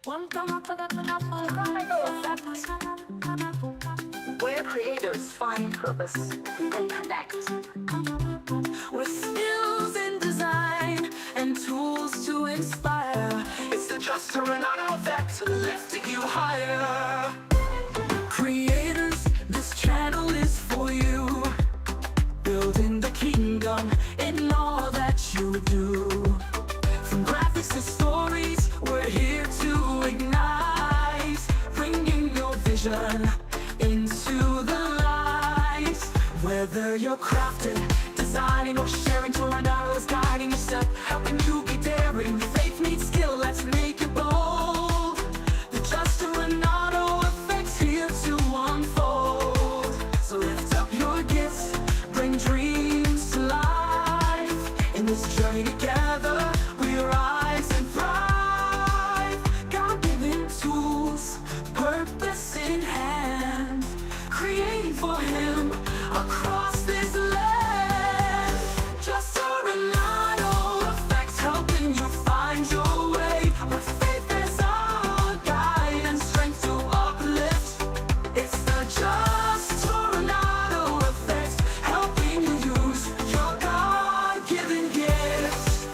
Where creators find purpose and connect. With skills in design and tools to inspire. It's the Just Toronado effect, lifting you higher. Creators, this channel is for you. Building the kingdom in all that you do. From graphics to stories, we're here to ignite. Bringing your vision into the light. Whether you're crafting, designing, or sharing, Toronado is guiding your step, helping you be daring. Faith meets skill, let's make it bold. The Just Toronado effect's here to unfold. So lift up your gifts, bring dreams to life. In this journey together, we rise and thrive. God-given tools, purpose in hand, creating for Him across this land. Just Toronado effect, helping you find your way. With faith as our guide and strength to uplift. It's the Just Toronado effect, helping you use your God-given gifts.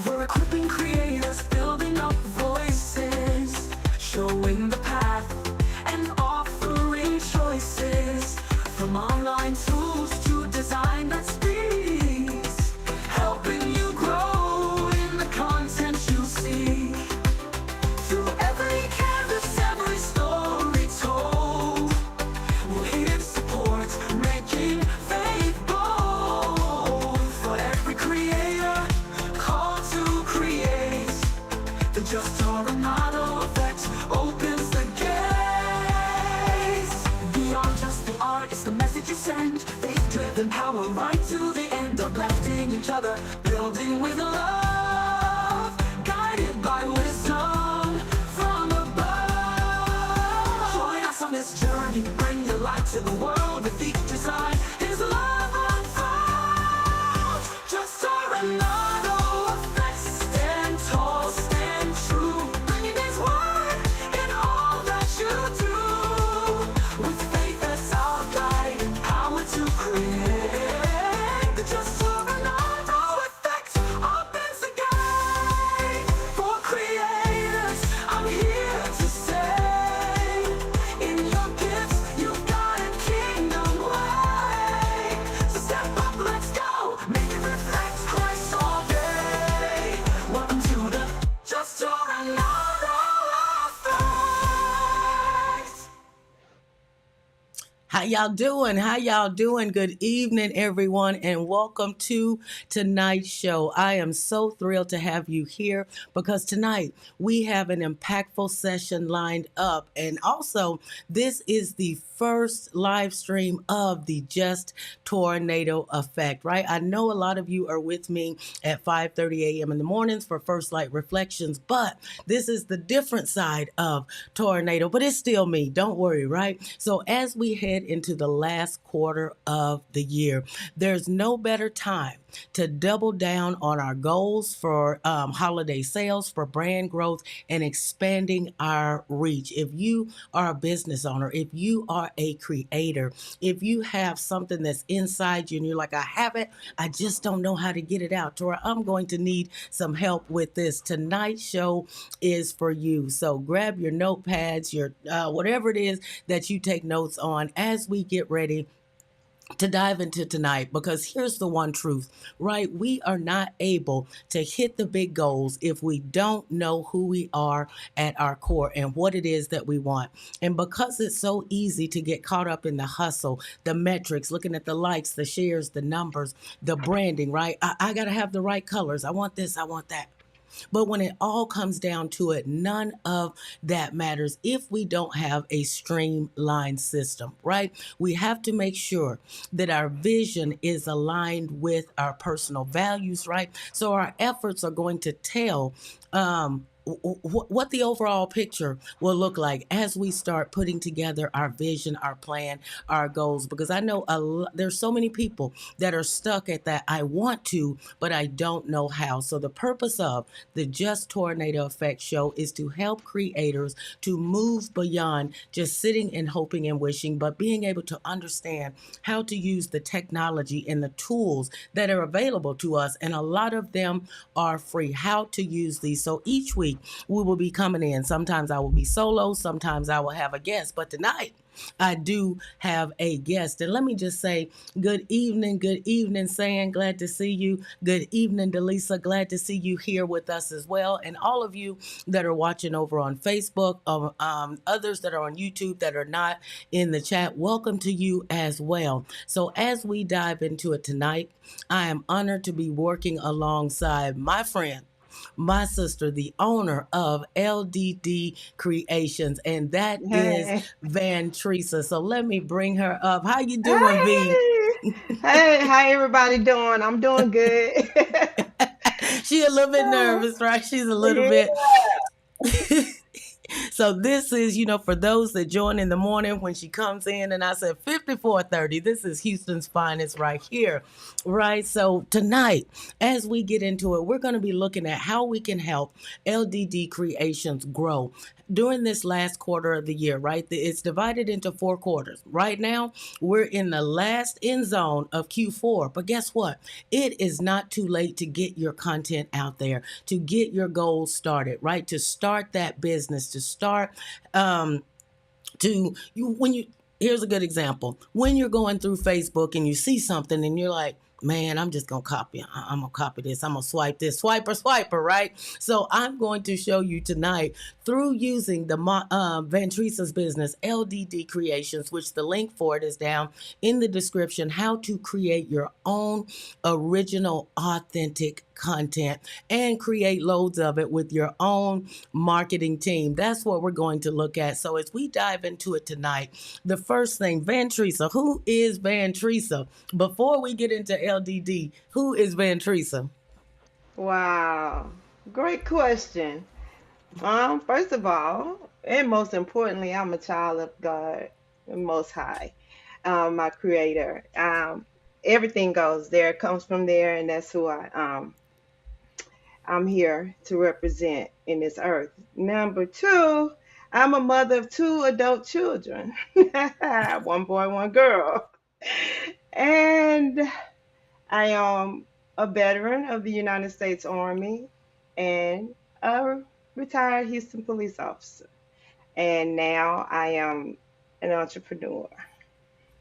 We're equipping creators, building up voices, showing the path and offering choices. From online tools to design that speaks, helping you grow in the content you seek. Through every canvas, every story told, we're here to support, making faith bold. For every creator called to create, the Just Toronado effect opens the gates. Beyond just the art, it's the message you send. Faith-driven power right to the end. Uplifting each other, building with love, guided by wisdom from above. Join us on this journey, bring your light to the world. With each design, His love unfold. Just Toronado effect, stand tall, stand true, bringing His word in all that you do. With faith as our guide and power to create, the Just Toronado effect opens the gate. For creators, I'm here to say, in your gifts, you've got a kingdom way. So step up, let's go, make it reflect Christ all day. Welcome to the Just Toronado effect. How y'all doing? How y'all doing? Good evening, everyone, and welcome to tonight's show. I am so thrilled to have you here because tonight we have an impactful session lined up. And also, this is the first live stream of the Just Tornado Effect, right? I know a lot of you are with me at 5:30 a.m. in the mornings for First Light Reflections, but this is the different side of Tornado, but it's still me. Don't worry, right? So as we head into the last quarter of the year, there's no better time to double down on our goals for holiday sales, for brand growth, and expanding our reach. If you are a business owner, if you are a creator, if you have something that's inside you and you're like, I have it, I just don't know how to get it out, Tora, I'm going to need some help with this. Tonight's show is for you. So grab your notepads, your whatever it is that you take notes on as we get ready to dive into tonight, because here's the one truth, right? We are not able to hit the big goals if we don't know who we are at our core and what it is that we want. And because it's so easy to get caught up in the hustle, the metrics, looking at the likes, the shares, the numbers, the branding, right? I got to have the right colors. I want this, I want that. But when it all comes down to it, none of that matters if we don't have a streamlined system, right? We have to make sure that our vision is aligned with our personal values, right? So our efforts are going to tell what the overall picture will look like as we start putting together our vision, our plan, our goals. Because I know there's so many people that are stuck at that I want to, but I don't know how. So the purpose of the Just Tornado Effect show is to help creators to move beyond just sitting and hoping and wishing, but being able to understand how to use the technology and the tools that are available to us. And a lot of them are free. How to use these. So each week we will be coming in. Sometimes I will be solo, sometimes I will have a guest. But tonight, I do have a guest. And let me just say, good evening, San. Glad to see you. Good evening, Delisa. Glad to see you here with us as well. And all of you that are watching over on Facebook, others that are on YouTube that are not in the chat, welcome to you as well. So as we dive into it tonight, I am honored to be working alongside my friend, my sister, the owner of LDD Kreationz, and that is Hey, Van Teresa. So let me bring her up. How you doing, V? hey, hey, how everybody doing? I'm doing good. She a little bit nervous, right? She's a little Yeah. bit. So this is, for those that join in the morning when she comes in, and I said 54:30. This is Houston's finest right here, right? So tonight, as we get into it, we're going to be looking at how we can help LDD Kreationz grow during this last quarter of the year, right? It's divided into 4 quarters. Right now, we're in the last end zone of Q4. But guess what? It is not too late to get your content out there, to get your goals started, right? To start that business, to start to you when you here's a good example. When you're going through Facebook and you see something and you're like, man, I'm just gonna copy. I'm gonna copy this. I'm gonna swipe this. Swiper, right? So I'm going to show you tonight through using the Van Teresa's business, LDD Kreationz, which the link for it is down in the description, how to create your own original, authentic content and create loads of it with your own marketing team. That's what we're going to look at. So as we dive into it tonight, the first thing, Van Teresa, who is Van Teresa? Before we get into LDD, who is Van Teresa? Wow. Great question. First of all, and most importantly, I'm a child of God, the Most High, my Creator. Everything goes there, comes from there, and that's who I'm here to represent in this earth. Number two, I'm a mother of 2 adult children, one boy, one girl. And I am a veteran of the United States Army and a retired Houston police officer. And now I am an entrepreneur.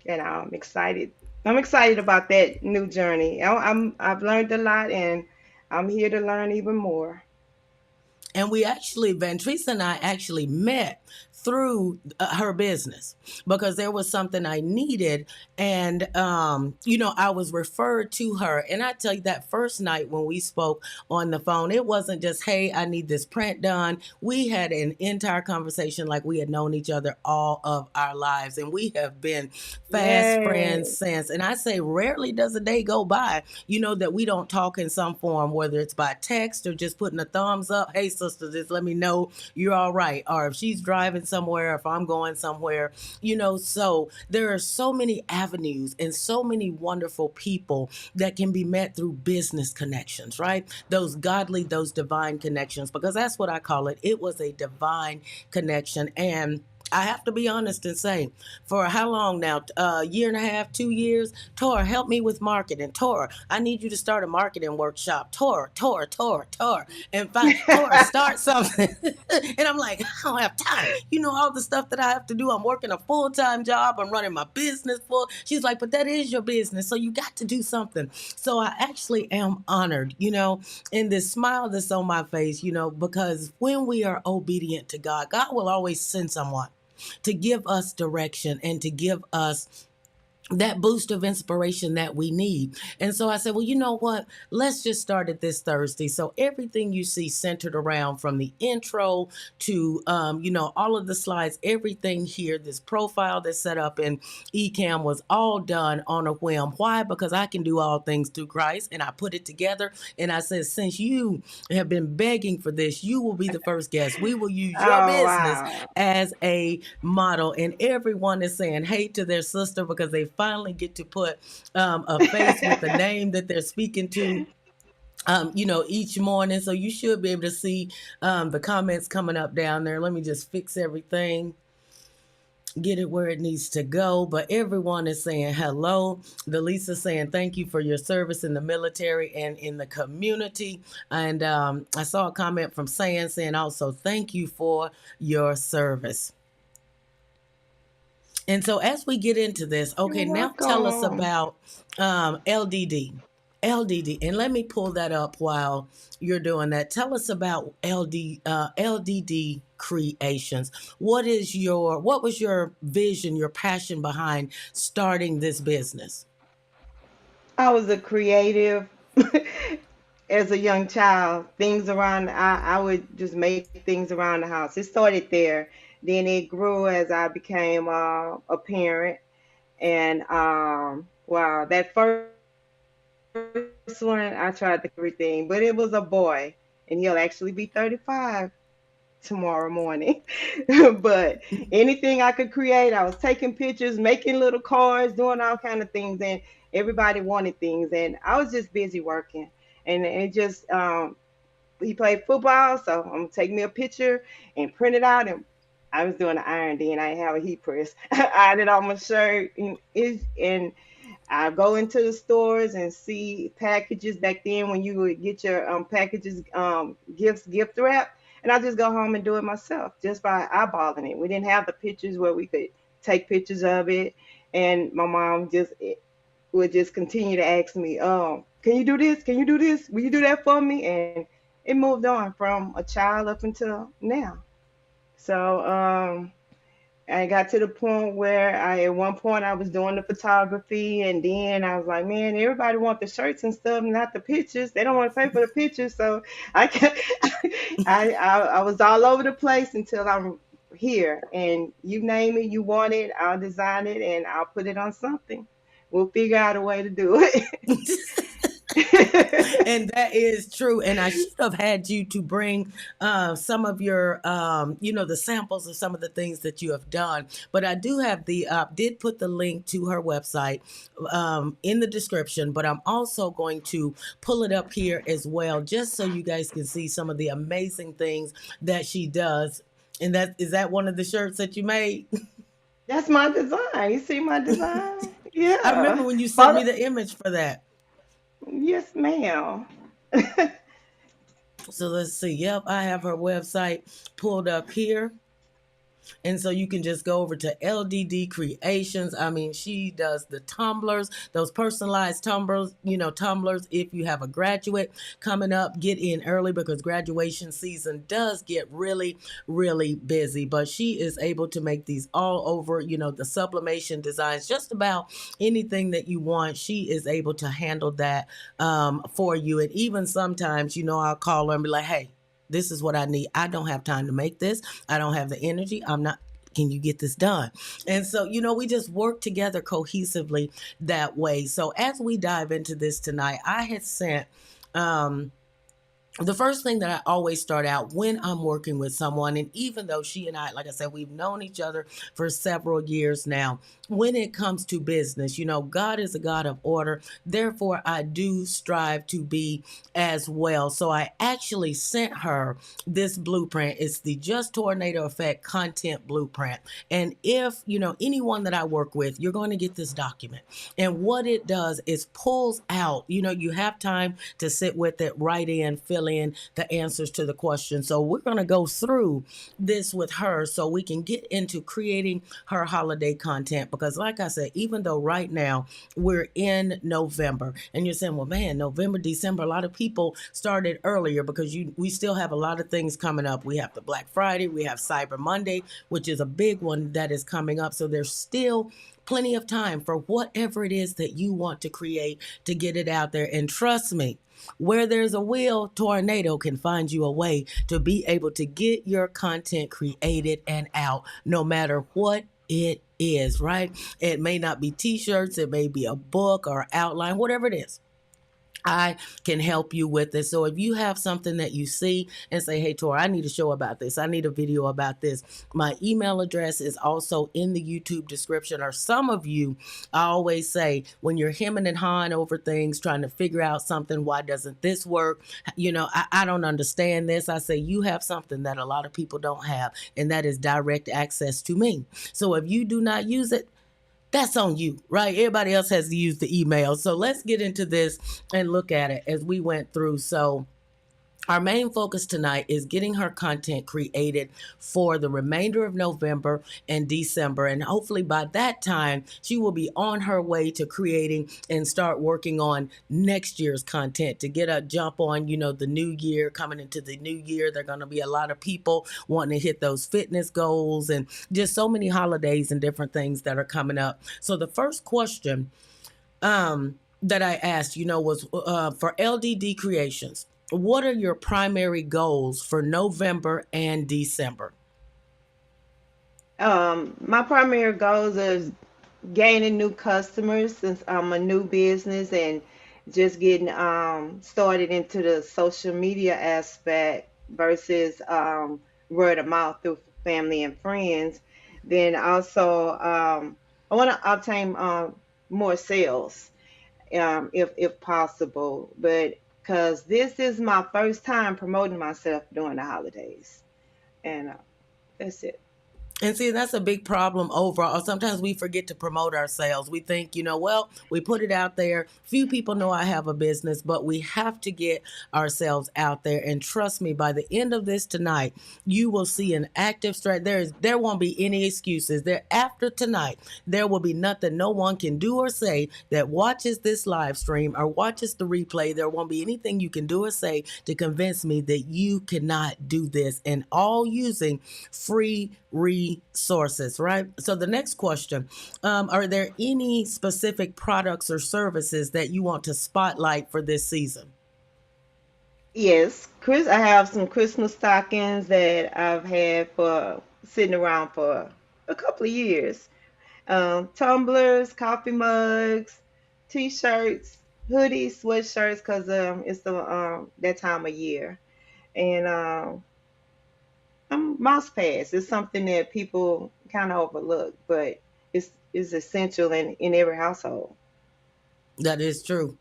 And I'm excited. I'm excited about that new journey. I've learned a lot and I'm here to learn even more. And Van Teresa and I actually met through her business because there was something I needed. And, I was referred to her. And I tell you, that first night when we spoke on the phone, it wasn't just, hey, I need this print done. We had an entire conversation like we had known each other all of our lives. And we have been fast friends Yay. since. And I say, rarely does a day go by, that we don't talk in some form, whether it's by text or just putting a thumbs up. Hey, sister, just let me know you're all right. Or if she's driving somewhere, if I'm going somewhere, so there are so many avenues and so many wonderful people that can be met through business connections, right? Those godly, those divine connections, because that's what I call it. It was a divine connection. And I have to be honest and say, for how long now? A year and a half, 2 years? Tor, help me with marketing. Tor, I need you to start a marketing workshop. Tor. In fact, Tor, start something. And I'm like, I don't have time. All the stuff that I have to do. I'm working a full-time job. I'm running my business full. She's like, but that is your business. So you got to do something. So I actually am honored, in this smile that's on my face, because when we are obedient to God, God will always send someone to give us direction and to give us that boost of inspiration that we need. And so I said, well, you know what? Let's just start it this Thursday. So everything you see centered around from the intro to, all of the slides, everything here, this profile that's set up in Ecamm was all done on a whim. Why? Because I can do all things through Christ, and I put it together. And I said, since you have been begging for this, you will be the first guest. We will use your Oh, business wow. as a model. And everyone is saying hey to their sister because they finally get to put a face with the name that they're speaking to. Each morning. So you should be able to see the comments coming up down there. Let me just fix everything, get it where it needs to go. But everyone is saying hello. The Lisa saying thank you for your service in the military and in the community. And I saw a comment from saying also thank you for your service. And so as we get into this, You're okay, now tell us welcome. about LDD. LDD, and let me pull that up while you're doing that. Tell us about LDD Kreationz. What was your vision, your passion behind starting this business? I was a creative as a young child. I would just make things around the house. It started there. Then it grew as I became a parent. And wow, that first one, I tried to everything, but it was a boy, and he'll actually be 35 tomorrow morning. But anything I could create, I was taking pictures, making little cards, doing all kind of things, and everybody wanted things, and I was just busy working. And it just he played football, so I'm gonna take me a picture and print it out. And I was doing the iron then. I didn't have a heat press. I ironed it on my shirt, and I go into the stores and see packages back then when you would get your packages, gift wrap, and I just go home and do it myself just by eyeballing it. We didn't have the pictures where we could take pictures of it, and my mom just would just continue to ask me, can you do this? Can you do this? Will you do that for me? And it moved on from a child up until now. So I got to the point where at one point I was doing the photography, and then I was like, man, everybody want the shirts and stuff, not the pictures. They don't want to pay for the pictures, so I can I was all over the place until I'm here. And you name it, you want it, I'll design it and I'll put it on something. We'll figure out a way to do it. And that is true. And I should have had you to bring some of your, the samples of some of the things that you have done. But I do have did put the link to her website in the description. But I'm also going to pull it up here as well, just so you guys can see some of the amazing things that she does. And is that one of the shirts that you made? That's my design. You see my design? I remember Yeah. when you sent me Follow- the image for that. yes, ma'am. So let's see. Yep, I have her website pulled up here. And so you can just go over to LDD Kreationz. I mean, she does the tumblers, those personalized tumblers. If you have a graduate coming up, get in early because graduation season does get really, really busy. But she is able to make these all over, the sublimation designs, just about anything that you want. She is able to handle that for you. And even sometimes, I'll call her and be like, hey, this is what I need. I don't have time to make this. I don't have the energy. I'm not. Can you get this done? And so, we just work together cohesively that way. So as we dive into this tonight, I had sent the first thing that I always start out when I'm working with someone, and even though she and I, like I said, we've known each other for several years now, when it comes to business, God is a God of order. Therefore, I do strive to be as well. So I actually sent her this blueprint. It's the Just Tornado Effect content blueprint. And if, anyone that I work with, you're going to get this document. And what it does is pulls out, you have time to sit with it, write in, fill fill in the answers to the questions. So we're going to go through this with her so we can get into creating her holiday content. Because, like I said, even though right now we're in November, and you're saying, well, man, November, December, a lot of people started earlier because we still have a lot of things coming up. We have the Black Friday, we have Cyber Monday, which is a big one that is coming up. So there's still plenty of time for whatever it is that you want to create to get it out there. And trust me, where there's a will, tornado can find you a way to be able to get your content created and out, no matter what it is, right? It may not be t-shirts, it may be a book or outline, whatever it is. I can help you with this. So if you have something that you see and say, hey, Tor, I need a show about this, I need a video about this, my email address is also in the YouTube description. Or some of you, I always say, when you're hemming and hawing over things, trying to figure out something, why doesn't this work? I don't understand this. I say, you have something that a lot of people don't have, and that is direct access to me. So if you do not use it, that's on you, right? Everybody else has to use the email. So let's get into this and look at it as we went through. So our main focus tonight is getting her content created for the remainder of November and December. And hopefully by that time, she will be on her way to creating and start working on next year's content to get a jump on, the new year. Coming into the new year, there are going to be a lot of people wanting to hit those fitness goals and just so many holidays and different things that are coming up. So the first question that I asked, was for LDD Kreationz. What are your primary goals for November and December? My primary goals is gaining new customers since I'm a new business and just getting started into the social media aspect versus word of mouth through family and friends. Then also I want to obtain more sales if possible, but because this is my first time promoting myself during the holidays, and that's it. And see, that's a big problem overall. Sometimes we forget to promote ourselves. We think, well, we put it out there. Few people know I have a business, but we have to get ourselves out there. And trust me, by the end of this tonight, you will see an active strategy. There won't be any excuses. After tonight, there will be nothing no one can do or say that watches this live stream or watches the replay. There won't be anything you can do or say to convince me that you cannot do this, and all using free resources, right? So the next question, are there any specific products or services that you want to spotlight for this season? Yes, Chris, I have some Christmas stockings that I've had for sitting around for a couple of years. Tumblers, coffee mugs, t-shirts, hoodies, sweatshirts, because it's the that time of year. And mouse pads is something that people kind of overlook, but it's essential in every household. That is true.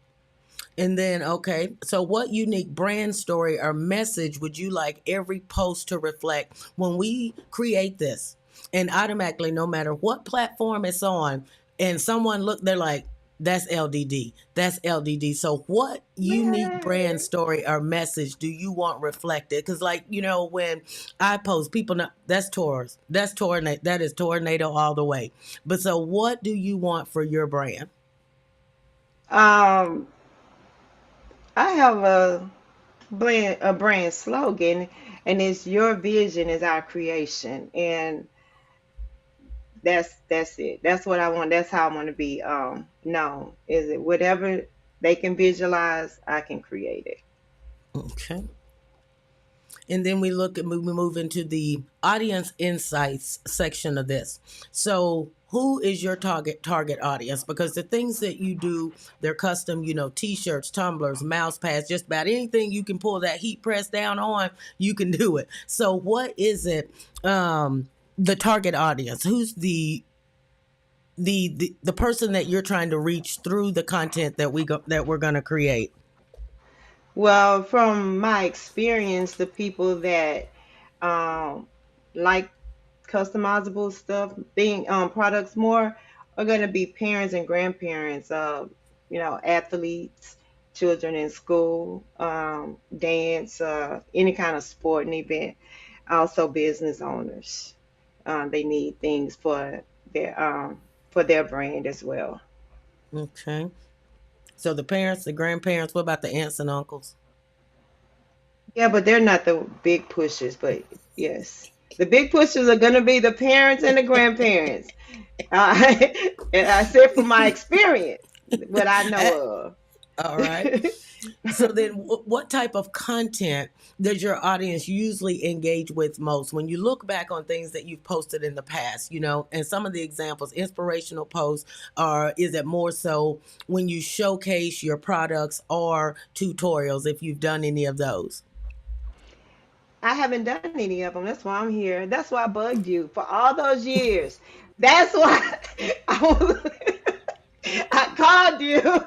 And then, okay, so what unique brand story or message would you like every post to reflect when we create this? And automatically, no matter what platform it's on, and someone look, they're like, that's LDD. That's LDD. So, what unique brand Yay! story or message do you want reflected? Because, like, when I post, people know that's Taurus. That's tornado. That is tornado all the way. But so, what do you want for your brand? Um, I have a brand slogan, and it's your vision is our creation, and that's it. That's what I want. That's how I want to be known. Is it whatever they can visualize, I can create it. Okay. And then we move into the audience insights section of this. So who is your target audience? Because the things that you do, they're custom, t-shirts, tumblers, mouse pads, just about anything you can pull that heat press down on, you can do it. So what is it, the target audience? Who's the person that you're trying to reach through the content that we're going to create? Well, from my experience, the people that um, like customizable stuff, being products more, are going to be parents and grandparents, athletes, children in school, dance, any kind of sporting event. Also, business owners, they need things for their brand as well. Okay. So the parents, the grandparents, what about the aunts and uncles? Yeah, but they're not the big pushers. But yes, the big pushers are going to be the parents and the grandparents. And I said from my experience, what I know of. All right. So then, what type of content does your audience usually engage with most? When you look back on things that you've posted in the past, and some of the examples, inspirational posts, or is it more so when you showcase your products or tutorials, if you've done any of those? I haven't done any of them. That's why I'm here. That's why I bugged you for all those years. That's why I called you.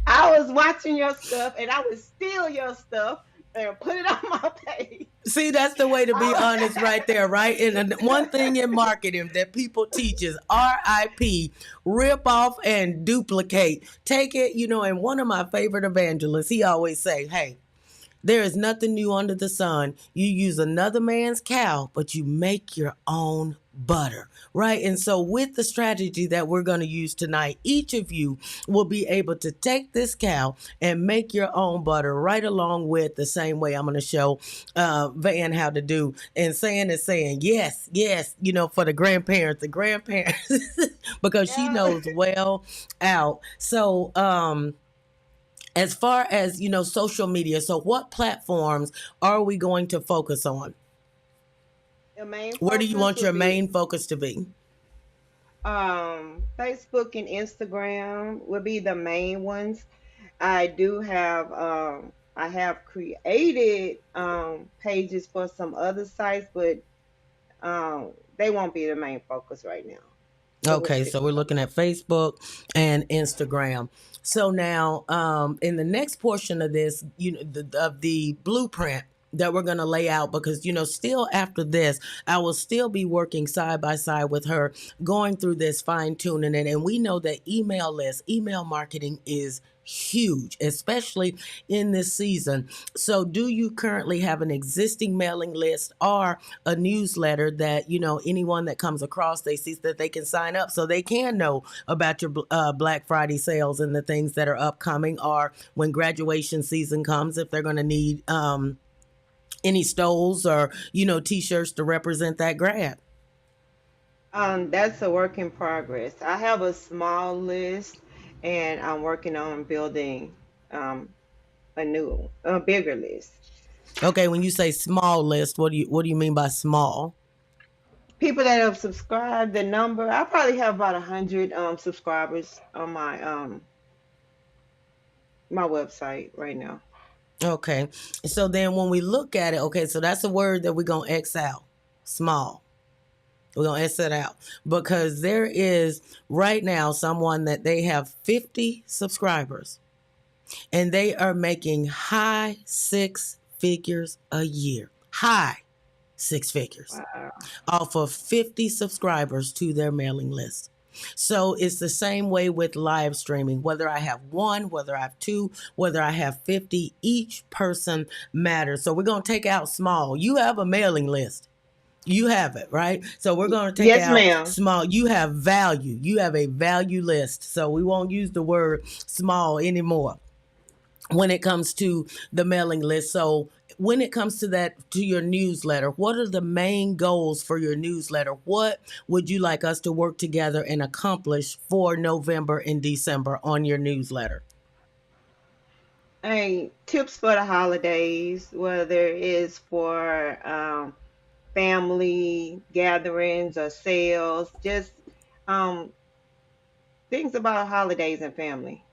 I was watching your stuff and I would steal your stuff and put it on my page. See, that's the way to be I honest right there, right? And one thing in marketing that people teach is RIP, rip off and duplicate. Take it, and one of my favorite evangelists, he always say, hey, there is nothing new under the sun. You use another man's cow, but you make your own butter, right? And so with the strategy that we're going to use tonight, each of you will be able to take this cow and make your own butter right along with the same way I'm going to show Van how to do. And saying is saying, yes, yes, for the grandparents, because she yeah. knows well out. So, as far as social media, so what platforms are we going to focus on? The main Where do you focus want would your be main focus to be? Facebook and Instagram would be the main ones. I do have I have created pages for some other sites, but they won't be the main focus right now. But we'll Okay, stick so we're with looking at Facebook and Instagram. So now, in the next portion of this, of the blueprint that we're going to lay out, because still after this, I will still be working side by side with her, going through this, fine tuning it, and we know that email marketing is huge, especially in this season. So do you currently have an existing mailing list or a newsletter that anyone that comes across, they see that they can sign up so they can know about your Black Friday sales and the things that are upcoming, or when graduation season comes, if they're going to need any stoles or t-shirts to represent that grad? That's a work in progress. I have a small list, and I'm working on building um, a bigger list. Okay, when you say small list, what do you mean by small? People that have subscribed, the number, I probably have about 100 subscribers on my website right now. Okay, so then when we look at it, okay, so that's a word that we're gonna X out, small. We're going to S it out, because there is right now someone that they have 50 subscribers and they are making high six figures a year. High six figures Wow. off of 50 subscribers to their mailing list. So it's the same way with live streaming. Whether I have one, whether I have two, whether I have 50, each person matters. So we're going to take out small. You have a mailing list. You have it, right? So we're going to take Yes, out ma'am. small. You have value. You have a value list. So we won't use the word small anymore when it comes to the mailing list. So when it comes to your newsletter, what are the main goals for your newsletter? What would you like us to work together and accomplish for November and December on your newsletter? Hey, tips for the holidays, whether it's for family gatherings or sales, just um, things about holidays and family.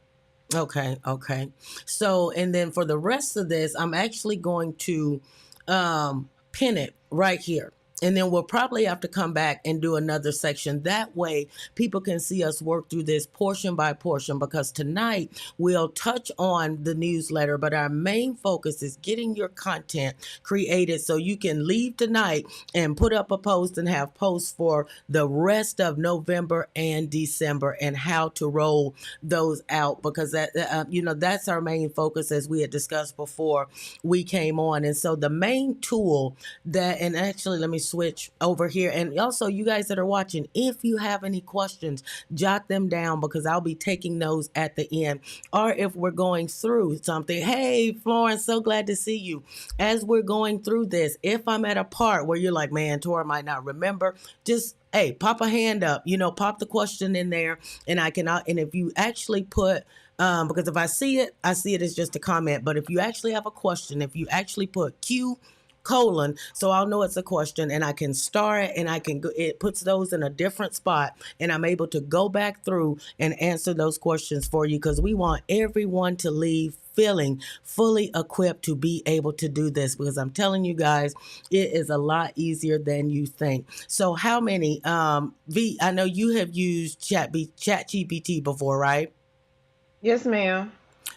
Okay, okay. So, and then for the rest of this, I'm actually going to pin it right here. And then we'll probably have to come back and do another section. That way, people can see us work through this portion by portion, because tonight we'll touch on the newsletter, but our main focus is getting your content created so you can leave tonight and put up a post and have posts for the rest of November and December, and how to roll those out, because that's our main focus, as we had discussed before we came on. And so the main tool that, and actually let me switch over here, and also you guys that are watching, if you have any questions, jot them down, because I'll be taking those at the end. Or if we're going through something, hey Florence, so glad to see you. As we're going through this, if I'm at a part where you're like, man, Tora might not remember, just hey, pop a hand up, pop the question in there, and and if you actually put, because if I see it as just a comment, but if you actually have a question, if you actually put Q:, so I'll know it's a question, and I can star it, and it puts those in a different spot, and I'm able to go back through and answer those questions for you, because we want everyone to leave feeling fully equipped to be able to do this, because I'm telling you guys, it is a lot easier than you think. So how many, V, I know you have used ChatGPT before, right? Yes, ma'am.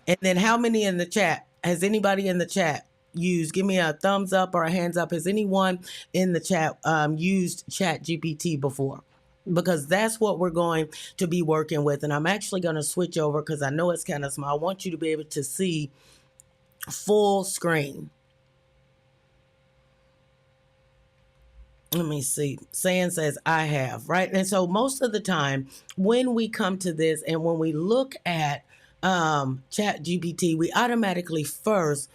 And then how many in the chat? Has anybody in the chat used? Give me a thumbs up or a hands up. Has anyone in the chat used ChatGPT before? Because that's what we're going to be working with. And I'm actually going to switch over, because I know it's kind of small. I want you to be able to see full screen. Let me see. San says, I have, right? And so most of the time when we come to this and when we look at ChatGPT, we automatically first,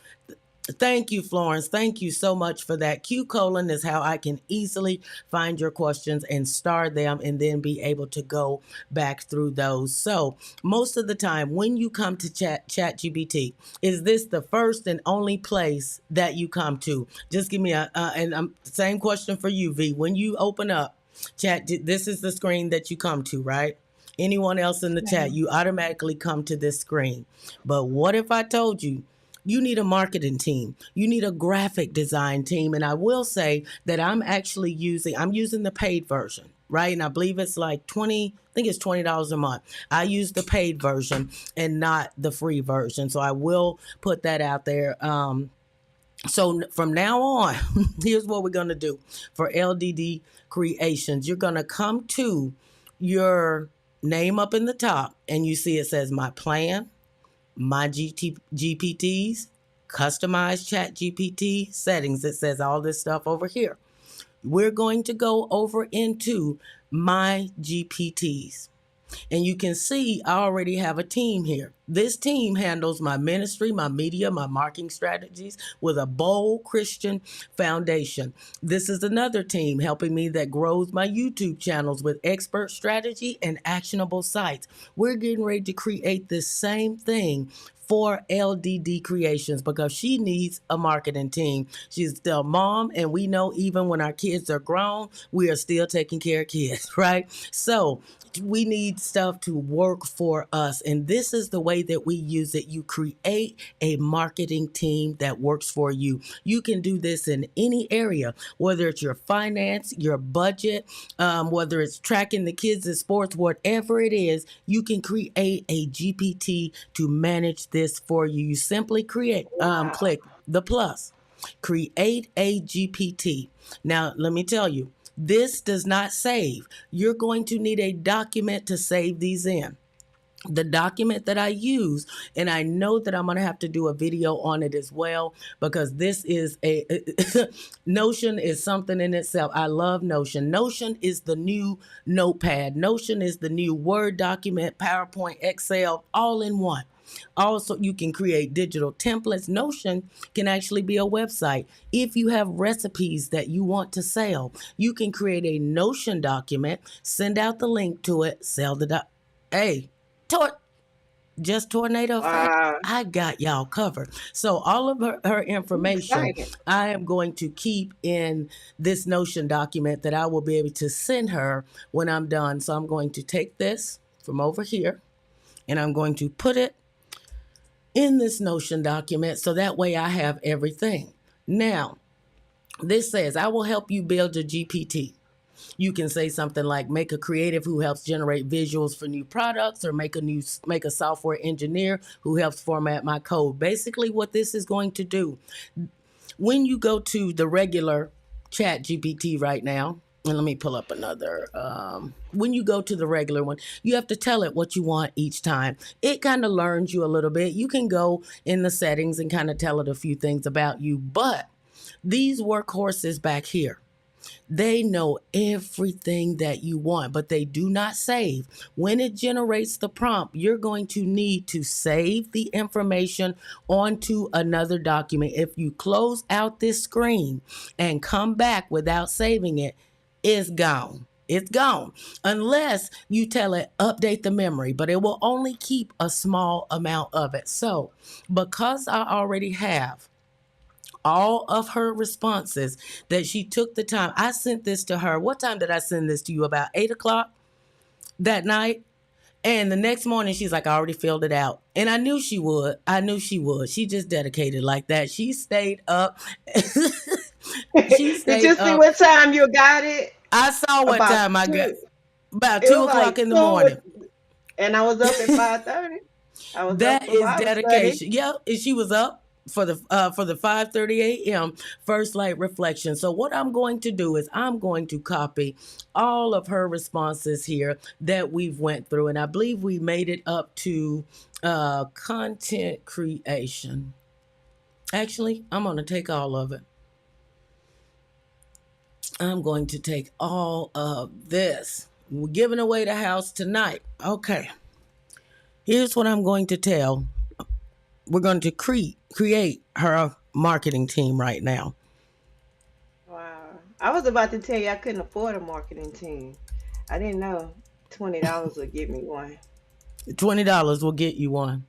thank you, Florence. Thank you so much for that. Q: is how I can easily find your questions and star them, and then be able to go back through those. So most of the time when you come to ChatGPT, is this the first and only place that you come to? Just give me same question for you, V. When you open up chat, this is the screen that you come to, right? Anyone else in the chat, you automatically come to this screen. But what if I told you, you need a marketing team, you need a graphic design team? And I will say that I'm using the paid version, right? And I believe it's like $20 a month. I use the paid version and not the free version. So I will put that out there. So from now on, here's what we're going to do for LDD Kreationz. You're going to come to your name up in the top, and you see it says my plan, my GPTs, customized chat GPT settings. It says all this stuff over here. We're going to go over into my GPTs. And you can see I already have a team here. This team handles my ministry, my media, my marketing strategies with a bold Christian foundation. This is another team helping me that grows my YouTube channels with expert strategy and actionable sites. We're getting ready to create this same thing for LDD Kreationz, because she needs a marketing team. She's still a mom, and we know even when our kids are grown, we are still taking care of kids, right? So we need stuff to work for us, and this is the way that we use it. You create a marketing team that works for you. You can do this in any area, whether it's your finance, your budget, whether it's tracking the kids in sports, whatever it is, you can create a GPT to manage this for you. You simply click the plus, create a GPT. Now, let me tell you, this does not save. You're going to need a document to save these in. The document that I use, and I know that I'm going to have to do a video on it as well, because this is Notion is something in itself. I love Notion. Notion is the new Notepad. Notion is the new Word document, PowerPoint, Excel, all in one. Also, you can create digital templates. Notion can actually be a website. If you have recipes that you want to sell, you can create a Notion document, send out the link to it, sell the tornado effect. I got y'all covered. So all of her information, I am going to keep in this Notion document that I will be able to send her when I'm done. So I'm going to take this from over here, and I'm going to put it in this Notion document, so that way I have everything. Now, This says, I will help you build a GPT. You can say something like make a creative who helps generate visuals for new products, or make a software engineer who helps format my code. Basically what this is going to do, when you go to the regular chat GPT right now, and let me pull up another. When you go to the regular one, you have to tell it what you want each time. It kind of learns you a little bit. You can go in the settings and kind of tell it a few things about you. But these workhorses back here, they know everything that you want, but they do not save. When it generates the prompt, you're going to need to save the information onto another document. If you close out this screen and come back without saving it, it's gone. It's gone. Unless you tell it update the memory, but it will only keep a small amount of it. So because I already have all of her responses that she took the time. I sent this to her. What time did I send this to you? About 8 o'clock that night. And the next morning, she's like, I already filled it out. And I knew she would. She just dedicated like that. She stayed up. She Did stayed you see up. what time you got it? I saw what About time I got. two. About It 2 was o'clock like in the two, morning. and I was up at 5:30. I was up That for is Bible study. dedication. Yeah, and she was up for the 5:30 a.m. first light reflection. So what I'm going to do is I'm going to copy all of her responses here that we've went through, and I believe we made it up to content creation. Actually, I'm going to take all of it. I'm going to take all of this. We're giving away the house tonight. Okay. Here's what I'm going to tell. We're going to create her marketing team right now. Wow. I was about to tell you I couldn't afford a marketing team. I didn't know $20 would get me one. $20 will get you one.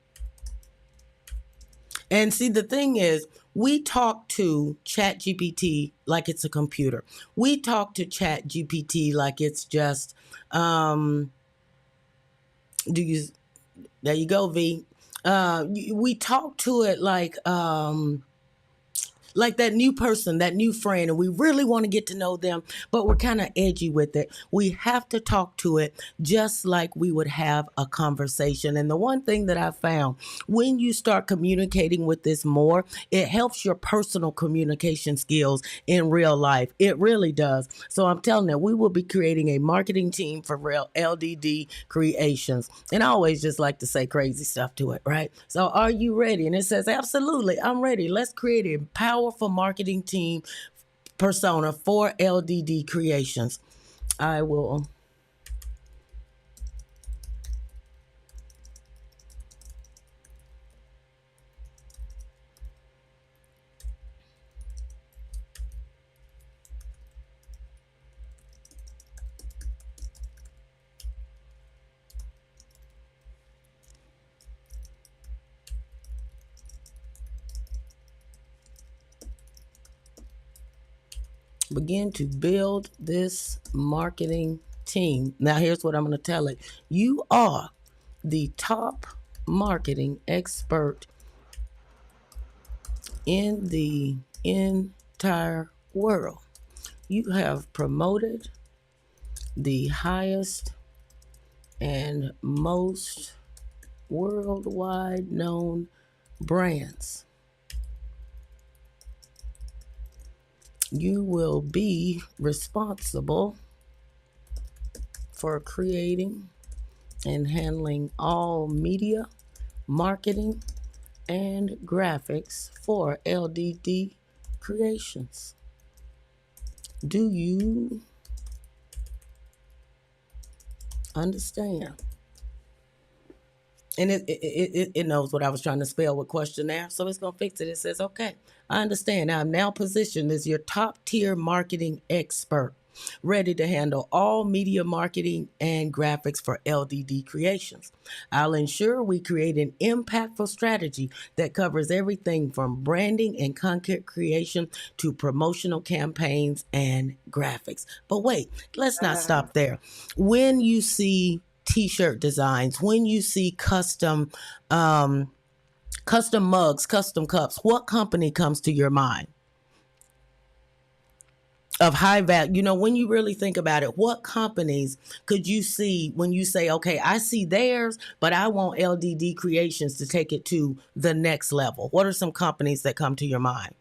And see, the thing is, we talk to ChatGPT like it's a computer. We talk to ChatGPT like it's just, do you, there you go, V. We talk to it like that new person, that new friend, and we really want to get to know them, but we're kind of edgy with it. We have to talk to it just like we would have a conversation. And the one thing that I found, when you start communicating with this more, it helps your personal communication skills in real life. It really does. So I'm telling you, we will be creating a marketing team for real LDD Kreationz. And I always just like to say crazy stuff to it, right? So are you ready? And it says, absolutely, I'm ready. Let's create a powerful marketing team persona for LDD Kreationz. I will begin to build this marketing team. Now, here's what I'm going to tell it. You are the top marketing expert in the entire world. You have promoted the highest and most worldwide known brands. You will be responsible for creating and handling all media, marketing, and graphics for LDD Kreationz. Do you understand? And it knows what I was trying to spell with questionnaire, so it's going to fix it. It says, okay, I understand. I'm now positioned as your top tier marketing expert, ready to handle all media marketing and graphics for LDD Kreationz. I'll ensure we create an impactful strategy that covers everything from branding and content creation to promotional campaigns and graphics. But wait, let's not Wow. stop there. When you see t-shirt designs, when you see custom mugs, custom cups, what company comes to your mind? of high value. When you really think about it, what companies could you see when you say, okay, I see theirs, but I want LDD Creations to take it to the next level? What are some companies that come to your mind?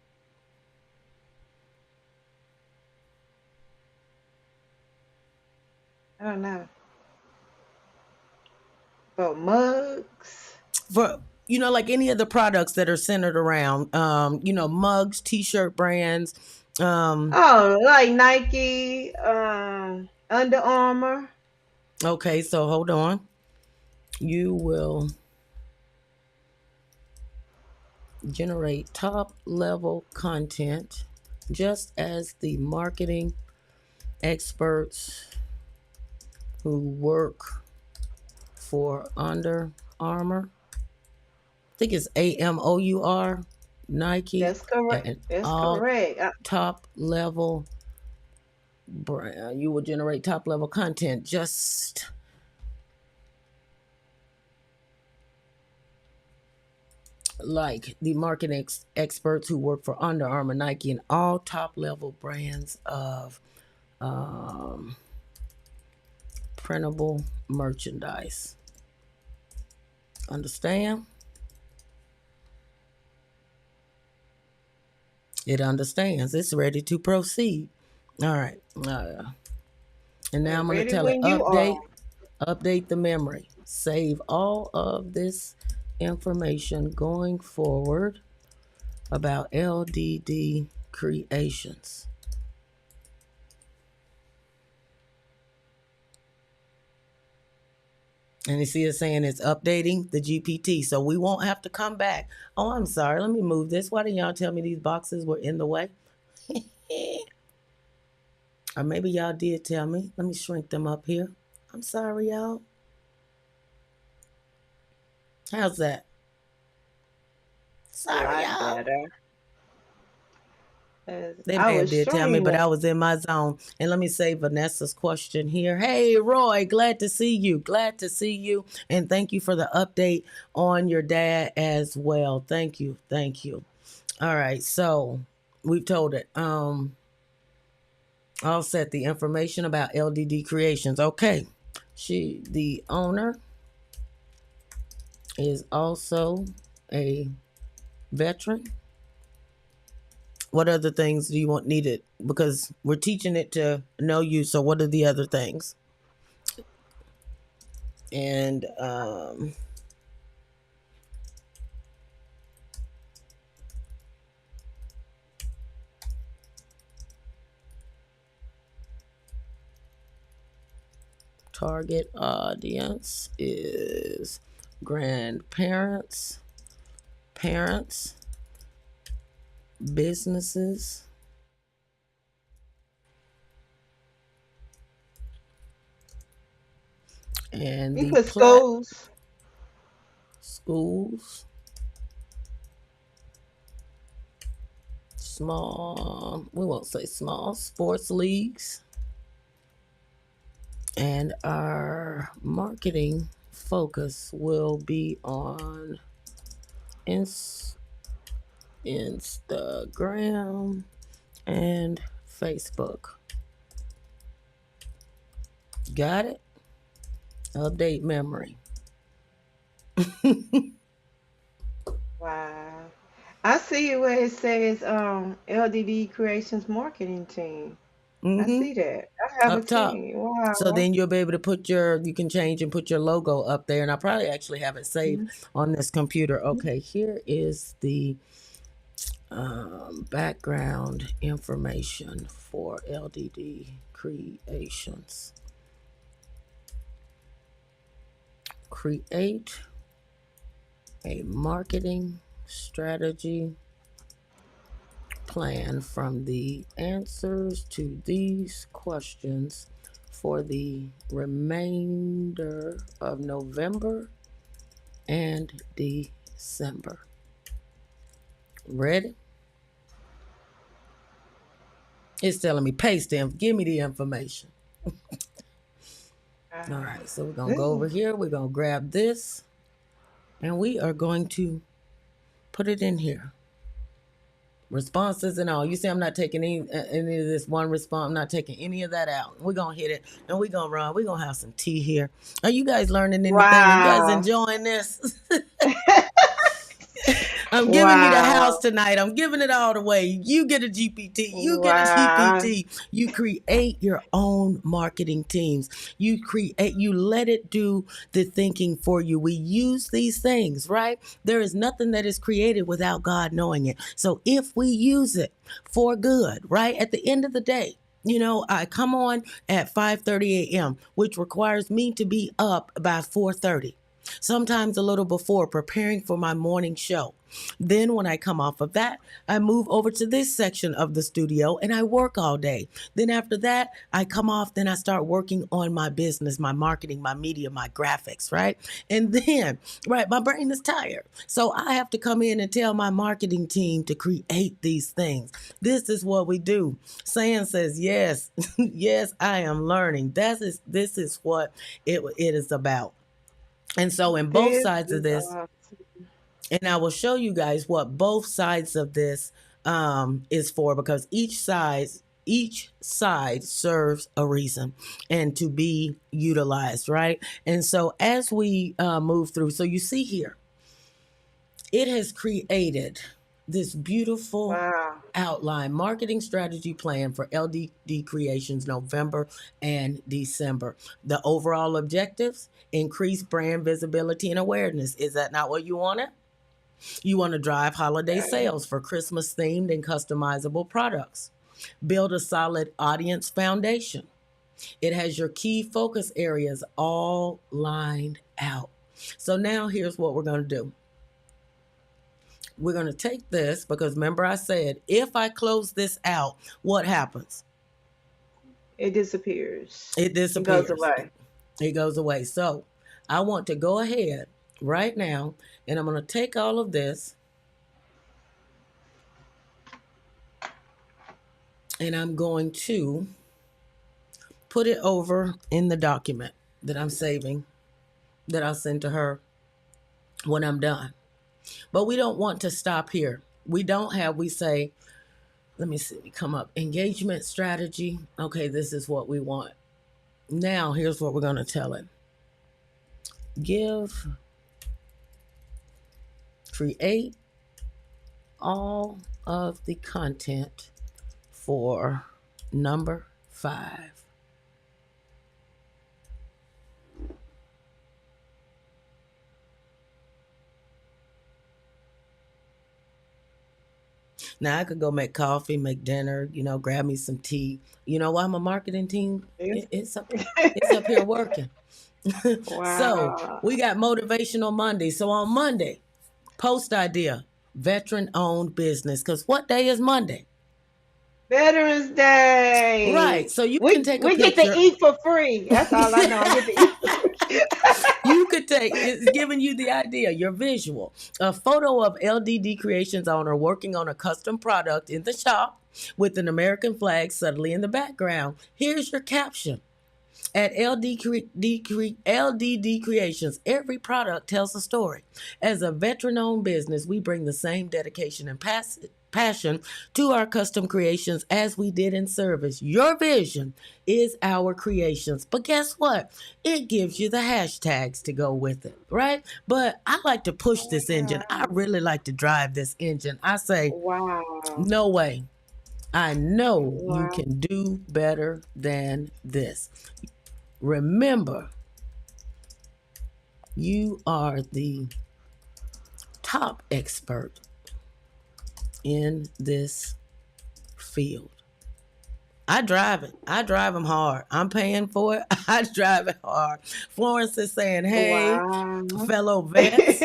I don't know. But mugs. For like any of the products that are centered around mugs, t-shirt brands. Oh, like Nike, Under Armour. Okay, so hold on. You will generate top level content just as the marketing experts who work for Under Armour. I think it's AMOUR, Nike, That's correct. and That's all correct. top level brand. You will generate top level content just like the marketing experts who work for Under Armour, Nike, and all top level brands of printable merchandise. Understand? It understands. It's ready to proceed. All right. And now We're I'm going to ready tell it when you are. update the memory. Save all of this information going forward about LDD Kreationz. And you see it saying it's updating the GPT, so we won't have to come back. Oh, I'm sorry. Let me move this. Why didn't y'all tell me these boxes were in the way? Or maybe y'all did tell me. Let me shrink them up here. I'm sorry, y'all. How's that? A Sorry, lot y'all. better. 'Cause They I may have was did tell me, showing but them. I was in my zone. And let me say Vanessa's question here. Hey, Roy, glad to see you. Glad to see you. And thank you for the update on your dad as well. Thank you. Thank you. All right. So we've told it. I'll set the information about LDD Kreationz. Okay. The owner is also a veteran. What other things do you want needed? Because we're teaching it to know you. So what are the other things? And target audience is grandparents, parents, businesses, and You the put schools. schools, small, we won't say small, sports leagues, and our marketing focus will be on Instagram and Facebook. Got it? Update memory. Wow. I see where it says LDD Creations Marketing Team. I Mm-hmm. see that. I have a Up top. team. So Wow. then you'll be able to you can change and put your logo up there. And I probably actually have it saved on this computer. Okay, here is the background information for LDD Kreationz. Create a marketing strategy plan from the answers to these questions for the remainder of November and December. Ready? It's telling me paste them. Give me the information. All right, so we're going to go over here. We're going to grab this and we are going to put it in here. responses and all. You see, I'm not taking any of this one response. I'm not taking any of that out. We're going to hit it and we're going to run. We're going to have some tea here. Are you guys learning anything? Are you guys Wow. enjoying this? I'm giving you the house Wow. tonight. I'm giving it all away. You get a GPT. You get a Wow. GPT. You create your own marketing teams. You let it do the thinking for you. We use these things, right? There is nothing that is created without God knowing it. So if we use it for good, right? At the end of the day, I come on at 5:30 a.m., which requires me to be up by 4:30. Sometimes a little before, preparing for my morning show. Then when I come off of that, I move over to this section of the studio and I work all day. Then after that, I come off, then I start working on my business, my marketing, my media, my graphics, right? And then, right, my brain is tired. So I have to come in and tell my marketing team to create these things. This is what we do. Sam says, yes, yes, I am learning. This is what it is about. And so in both This sides of is this, awesome. and I will show you guys what both sides of this is for, because each side serves a reason and to be utilized, right? And so as we move through, so you see here, it has created this beautiful Wow. outline marketing strategy plan for LDD Kreationz November and December. The overall objectives: increase brand visibility and awareness. Is that not what you wanted? You want to drive holiday Okay. sales for Christmas themed and customizable products. Build a solid audience foundation. It has your key focus areas all lined out. So now here's what we're going to do. We're going to take this, because remember I said, if I close this out, what happens? It disappears. It It goes disappears. away. It goes away. So I want to go ahead right now, and I'm going to take all of this, and I'm going to put it over in the document that I'm saving, that I'll send to her when I'm done. But we don't want to stop here. We say, let me see, come up, engagement strategy. Okay, this is what we want. Now, here's what we're going to tell it. Create all of the content for number 5. Now I could go make coffee, make dinner, grab me some tea. While my marketing team, Yes. it's up here working. So Wow. we got motivational Monday. So on Monday, post idea, veteran owned business. Because what day is Monday? Veterans Day. Right. So you We can take a we get to picture. eat for free. That's all I know. I get to eat for free. You could it's giving you the idea, your visual. A photo of LDD Kreationz owner working on a custom product in the shop with an American flag subtly in the background. Here's your caption. At LDD Kreationz, every product tells a story. As a veteran-owned business, we bring the same dedication and passion to our custom creations as we did in service. Your vision is our creations. But guess what? It gives you the hashtags to go with it, right? But I like to push this engine. I really like to drive this engine. I say, Wow. no way. I know you Wow. can do better than this. Remember, you are the top expert in this field. I drive it. I drive them hard. I'm paying for it. I drive it hard. Florence is saying, hey, Wow. fellow vets.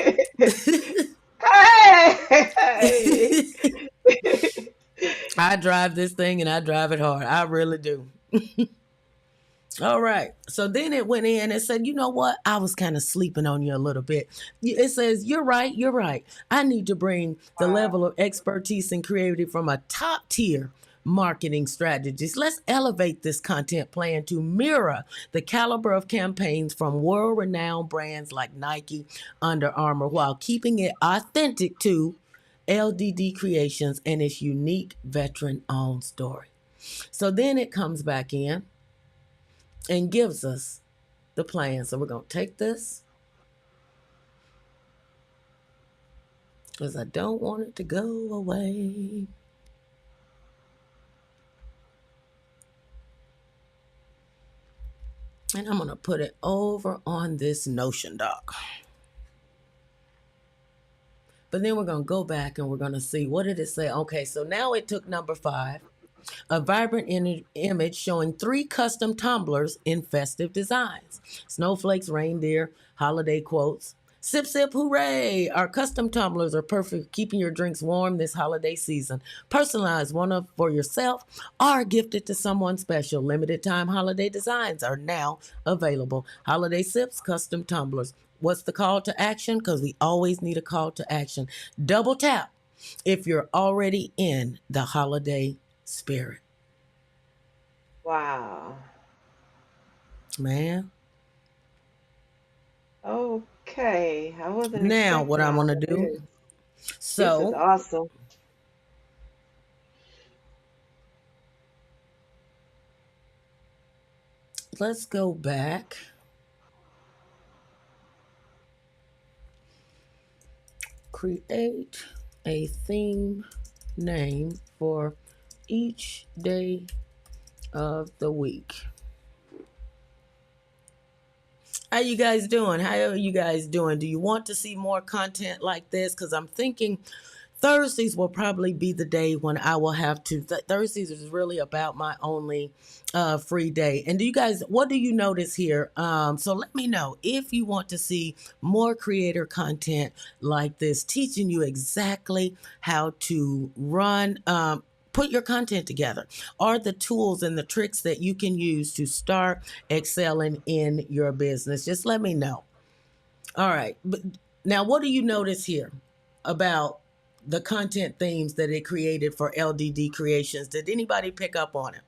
Hey. I drive this thing and I drive it hard. I really do. All right. So then it went in and said, you know what? I was kind of sleeping on you a little bit. It says, you're right. You're right. I need to bring the Wow. level of expertise and creativity from a top tier marketing strategist. Let's elevate this content plan to mirror the caliber of campaigns from world-renowned brands like Nike, Under Armour, while keeping it authentic to LDD Kreationz and its unique veteran-owned story. So then it comes back in and gives us the plan. So we're going to take this because I don't want it to go away. And I'm going to put it over on this Notion doc. But then we're going to go back and we're going to see, what did it say? Okay, so now it took number 5, a vibrant image showing 3 custom tumblers in festive designs. Snowflakes, reindeer, holiday quotes. Sip, sip, hooray! Our custom tumblers are perfect for keeping your drinks warm this holiday season. Personalize one for yourself or gift it to someone special. Limited time holiday designs are now available. Holiday sips, custom tumblers. What's the call to action? Because we always need a call to action. Double tap if you're already in the holiday spirit. Wow. Man. Okay. I wasn't Now what expecting I want all to of do. this. This is So awesome. let's go back. Create a theme name for each day of the week. How you guys doing? How are you guys doing? Do you want to see more content like this? Because I'm thinking Thursdays will probably be the day when I will have to. Thursdays is really about my only free day. And do you guys, what do you notice here? So let me know if you want to see more creator content like this, teaching you exactly how to run, put your content together, or the tools and the tricks that you can use to start excelling in your business. Just let me know. All right. But now, what do you notice here about the content themes that it created for LDD Kreationz? Did anybody pick up on it?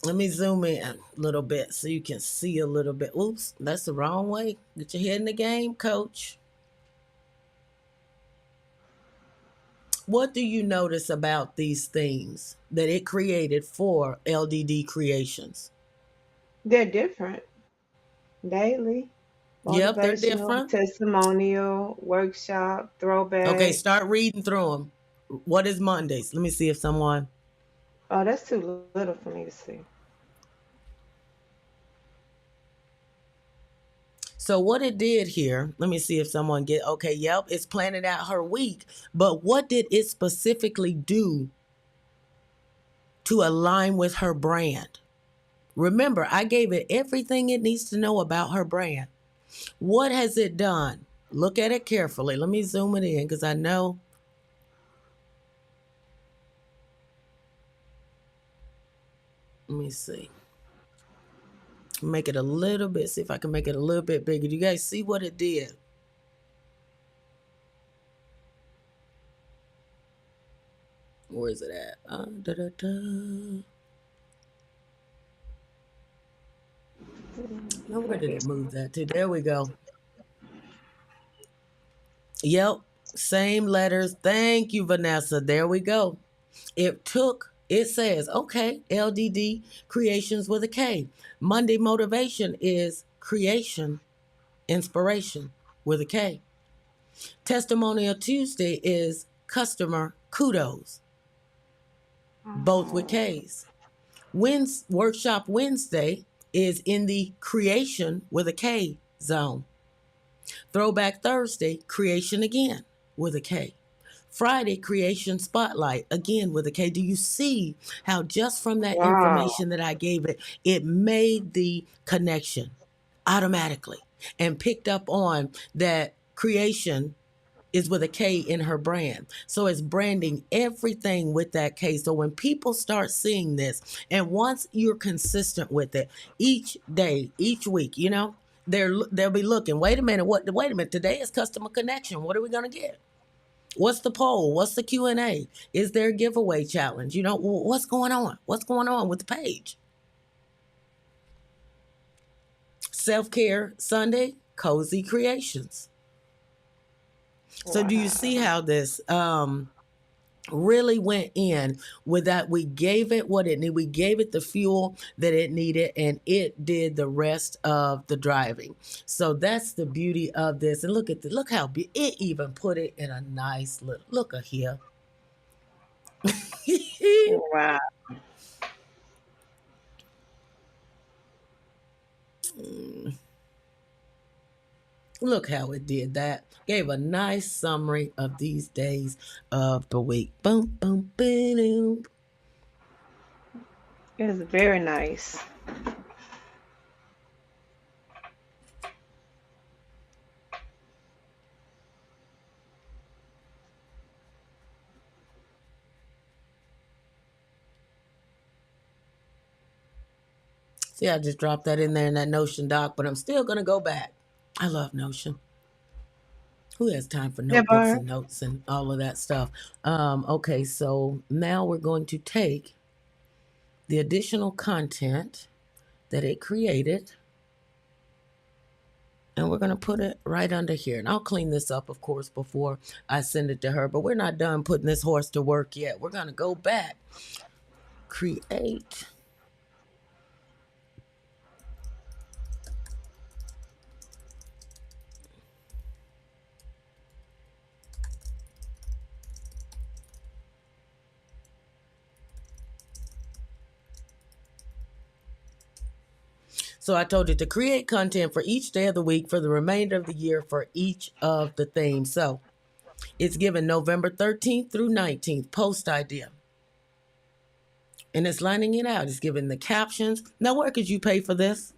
Let me zoom in a little bit so you can see a little bit. Oops, that's the wrong way. Get your head in the game, coach. What do you notice about these themes that it created for LDD Kreationz? They're different. Daily, Yep, they're motivational, different. testimonial, workshop, Okay, throwback. start reading through them. What is Mondays? Let me see if someone. Oh, that's too little for me to see. So what it did here, let me see if someone get, okay, yep, it's planning out her week. But what did it specifically do to align with her brand? Remember, I gave it everything it needs to know about her brand. What has it done? Look at it carefully. Let me zoom it in because I know. Let me see. Make it a little bit, see if I can make it a little bit bigger. Do you guys see what it did? Where is it at? Now, where did it move that to? There we go. Yep, same letters. Thank you, Vanessa. There we go. It says, okay, LDD Kreationz with a K. Monday motivation is creation, inspiration with a K. Testimonial Tuesday is customer kudos, both with K's. Workshop Wednesday is in the creation with a K zone. Throwback Thursday, creation again with a K. Friday, creation spotlight again with a K. Do you see how just from that Wow. information that I gave it, it made the connection automatically and picked up on that creation is with a K in her brand. So it's branding everything with that K. So when people start seeing this, and once you're consistent with it, each day, each week, they'll be looking, wait a minute, today is customer connection. What are we going to get? What's the poll? What's the Q&A? Is there a giveaway challenge? What's going on? What's going on with the page? Self-care Sunday, Cozy Kreationz. So do you see Wow. how this really went in with that? We gave it what it needed. We gave it the fuel that it needed, and it did the rest of the driving. So that's the beauty of this. And look how it even put it in a nice little look at here. Wow. Look how it did that. Gave a nice summary of these days of the week. Boom, boom, boom. It's very nice. See, I just dropped that in there in that Notion doc, but I'm still going to go back. I love Notion. Who has time for Yeah, notebooks Barb. and notes and all of that stuff? Okay, so now we're going to take the additional content that it created and we're going to put it right under here. And I'll clean this up, of course, before I send it to her. But we're not done putting this horse to work yet. We're going to go back, create. So I told you to create content for each day of the week for the remainder of the year for each of the themes. So it's given November 13th through 19th, post idea. And it's lining it out. It's giving the captions. Now, where could you pay for this?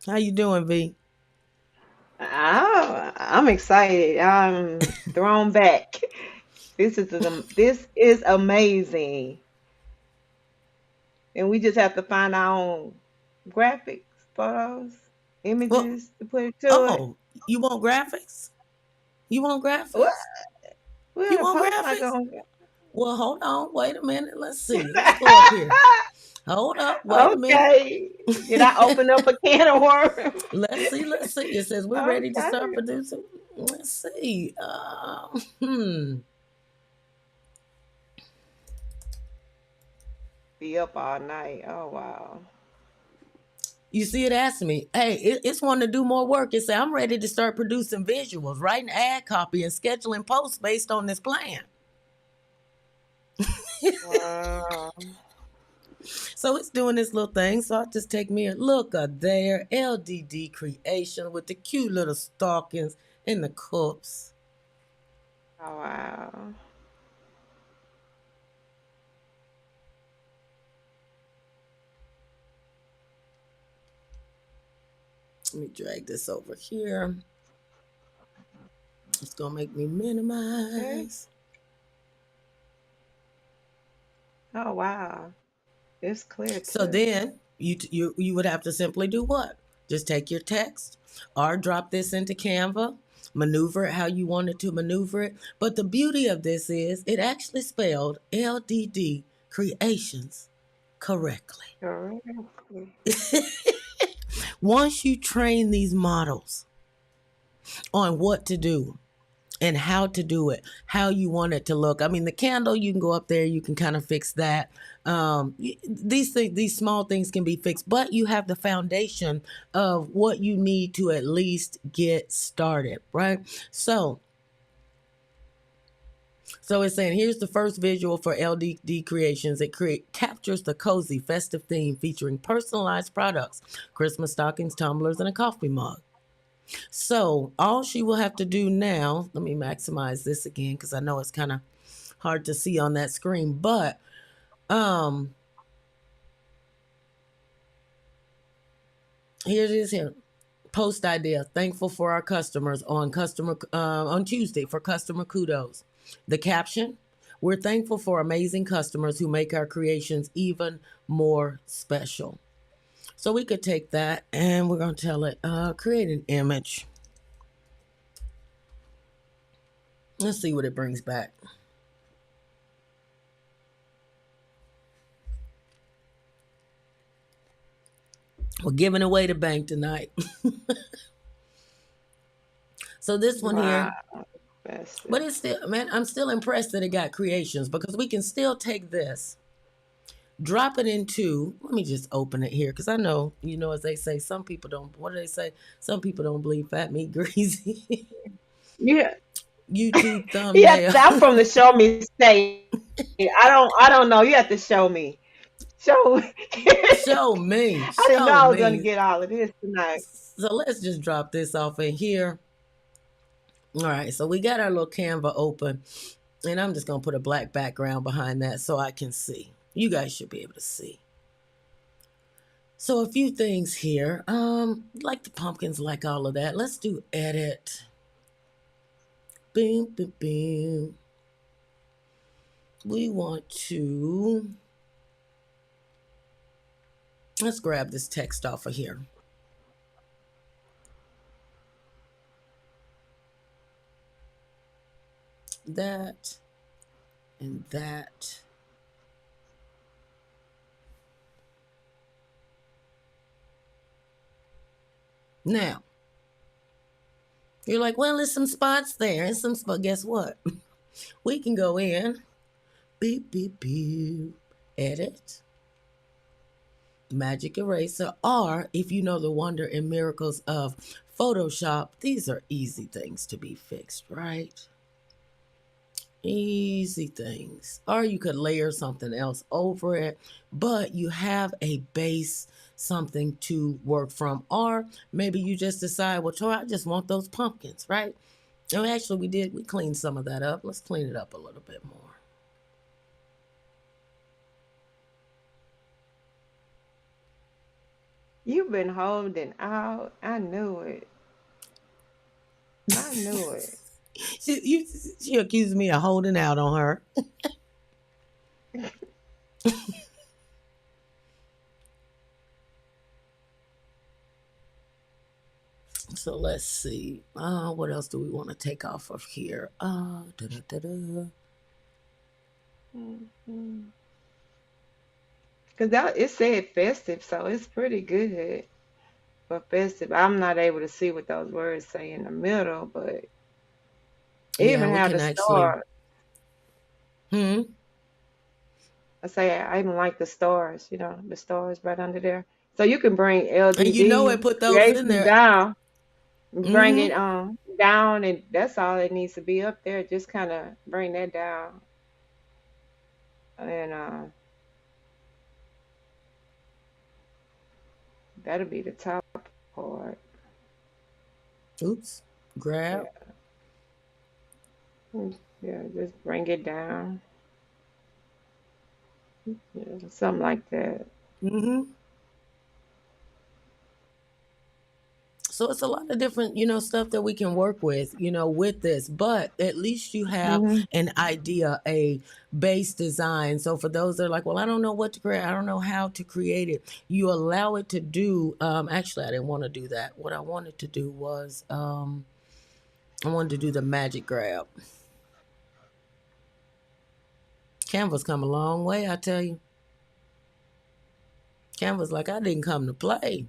How you doing, V? I'm excited. I'm thrown back. This is amazing. And we just have to find our own graphics, photos, Well, images to put it to it. oh, you want graphics? You want What? graphics? You We'll want post like graphics? on. Well, hold on. Wait a minute. Let's see. Let's go up here. Hold up. Wait a minute. Okay. Did I open up a can of worms? Let's see. Let's see. It says we're ready to start Okay. producing. Let's see. Be up all night. Oh wow. You see, it asked me, hey, it's wanting to do more work. It said, I'm ready to start producing visuals, writing ad copy, and scheduling posts based on this plan. Wow. So it's doing this little thing. So I'll just take me a look at there. LDD creation with the cute little stockings and the cups. Oh wow. Let me drag this over here. It's going to make me minimize. Oh wow. It's clear So too. then you would have to simply do what? Just take your text or drop this into Canva, maneuver it how you wanted to maneuver it. But the beauty of this is it actually spelled LDD Kreationz correctly. Correctly. Once you train these models on what to do and how to do it, how you want it to look. I mean, the candle, you can go up there, you can kind of fix that. These things, these small things can be fixed, but you have the foundation of what you need to at least get started, right? So it's saying here's the first visual for LDD Kreationz. It captures the cozy festive theme featuring personalized products, Christmas stockings, tumblers, and a coffee mug. So all she will have to do now, let me maximize this again because I know it's kind of hard to see on that screen, but here it is here. Post idea. Thankful for our customers on Tuesday for customer kudos. The caption, we're thankful for amazing customers who make our creations even more special. So we could take that and we're going to tell it, create an image. Let's see what it brings back. We're giving away the bank tonight. So this one Wow. here, but Festive. it's still, man, I'm still impressed that it got Kreationz because we can still take this, drop it into, let me just open it here because I know, as they say, some people don't, what do they say? Some people don't believe fat meat greasy. Yeah. YouTube You have thumbnail. to, I'm from the show me state. I don't know. You have to show me. Show me. Show me. I didn't know Show I was gonna me. get all of this tonight. So let's just drop this off in here. All right, so we got our little Canva open, and I'm just gonna put a black background behind that so I can see. You guys should be able to see. So a few things here. Like the pumpkins, like all of that. Let's do edit. Boom, boom, boom. We want to, let's grab this text off of here. That and that. Now, you're like, well, there's some spots there and some spots. Guess what? We can go in, beep, beep, beep, edit, magic eraser, or if you know the wonder and miracles of Photoshop, these are easy things to be fixed, right? Easy things. Or you could layer something else over it, but you have a base, something to work from. Or maybe you just decide, well, Tori, I just want those pumpkins, right? And actually, we cleaned some of that up. Let's clean it up a little bit more. You've been holding out. I knew it. I knew it. She accused me of holding out on her. So let's see. What else do we want to take off of here? Cause that it said festive, so it's pretty good for festive. I'm not able to see what those words say in the middle, but it Yeah, even we have the can actually. star. Hmm. I say I even like the stars. The stars right under there. So you can bring And you know it LDD put those in creation there. down, bring Hmm. it down, and that's all it needs to be up there. Just kind of bring that down, and that'll be the top part. Oops. Grab. Yeah, yeah. Just bring it down. Yeah, something like that. Hmm. So it's a lot of different, stuff that we can work with, with this. But at least you have Hmm. an idea, a base design. So for those that are like, well, I don't know what to create, I don't know how to create it. You allow it to do. Actually, I didn't want to do that. What I wanted to do was, I wanted to do the magic grab. Canva's come a long way, I tell you. Canva's like, I didn't come to play.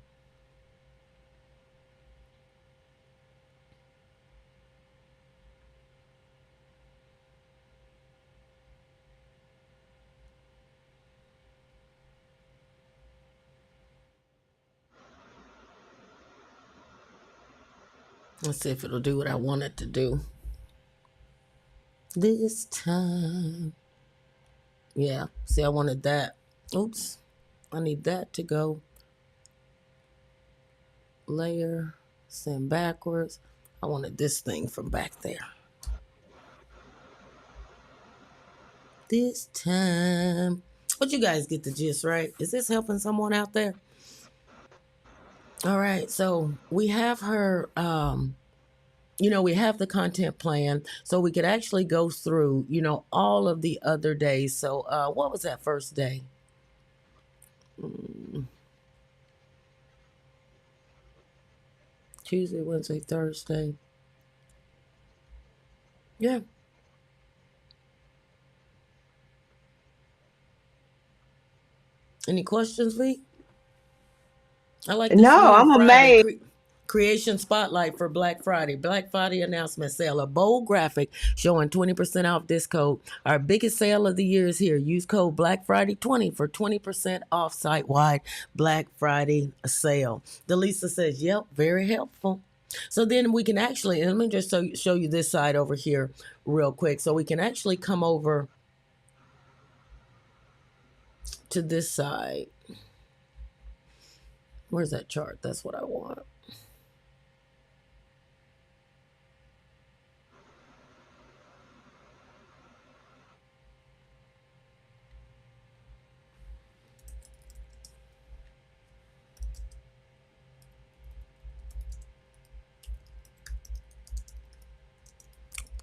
Let's see if it'll do what I want it to do this time. Yeah, see, I wanted that. Oops, I need that to go. Layer, send backwards. I wanted this thing from back there. This time. But you guys get the gist, right? Is this helping someone out there? All right, so we have her, we have the content plan, so we could actually go through, all of the other days. So, what was that first day? Tuesday, Wednesday, Thursday. Yeah. Any questions, V? I like this No, little I'm Friday amazed. creep. Creation Spotlight for Black Friday. Black Friday announcement sale. A bold graphic showing 20% off this code. Our biggest sale of the year is here. Use code Black Friday 20 for 20% off site-wide Black Friday sale. Delisa says, yep, very helpful. So then we can actually, and let me just show you this side over here real quick. So we can actually come over to this side. Where's that chart? That's what I want.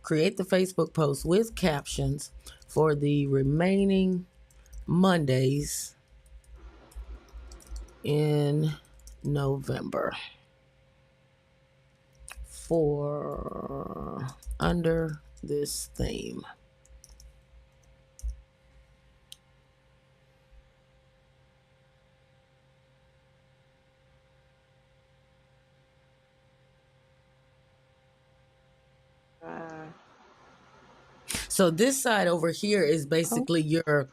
Create the Facebook post with captions for the remaining Mondays in November for under this theme. So this side over here is basically your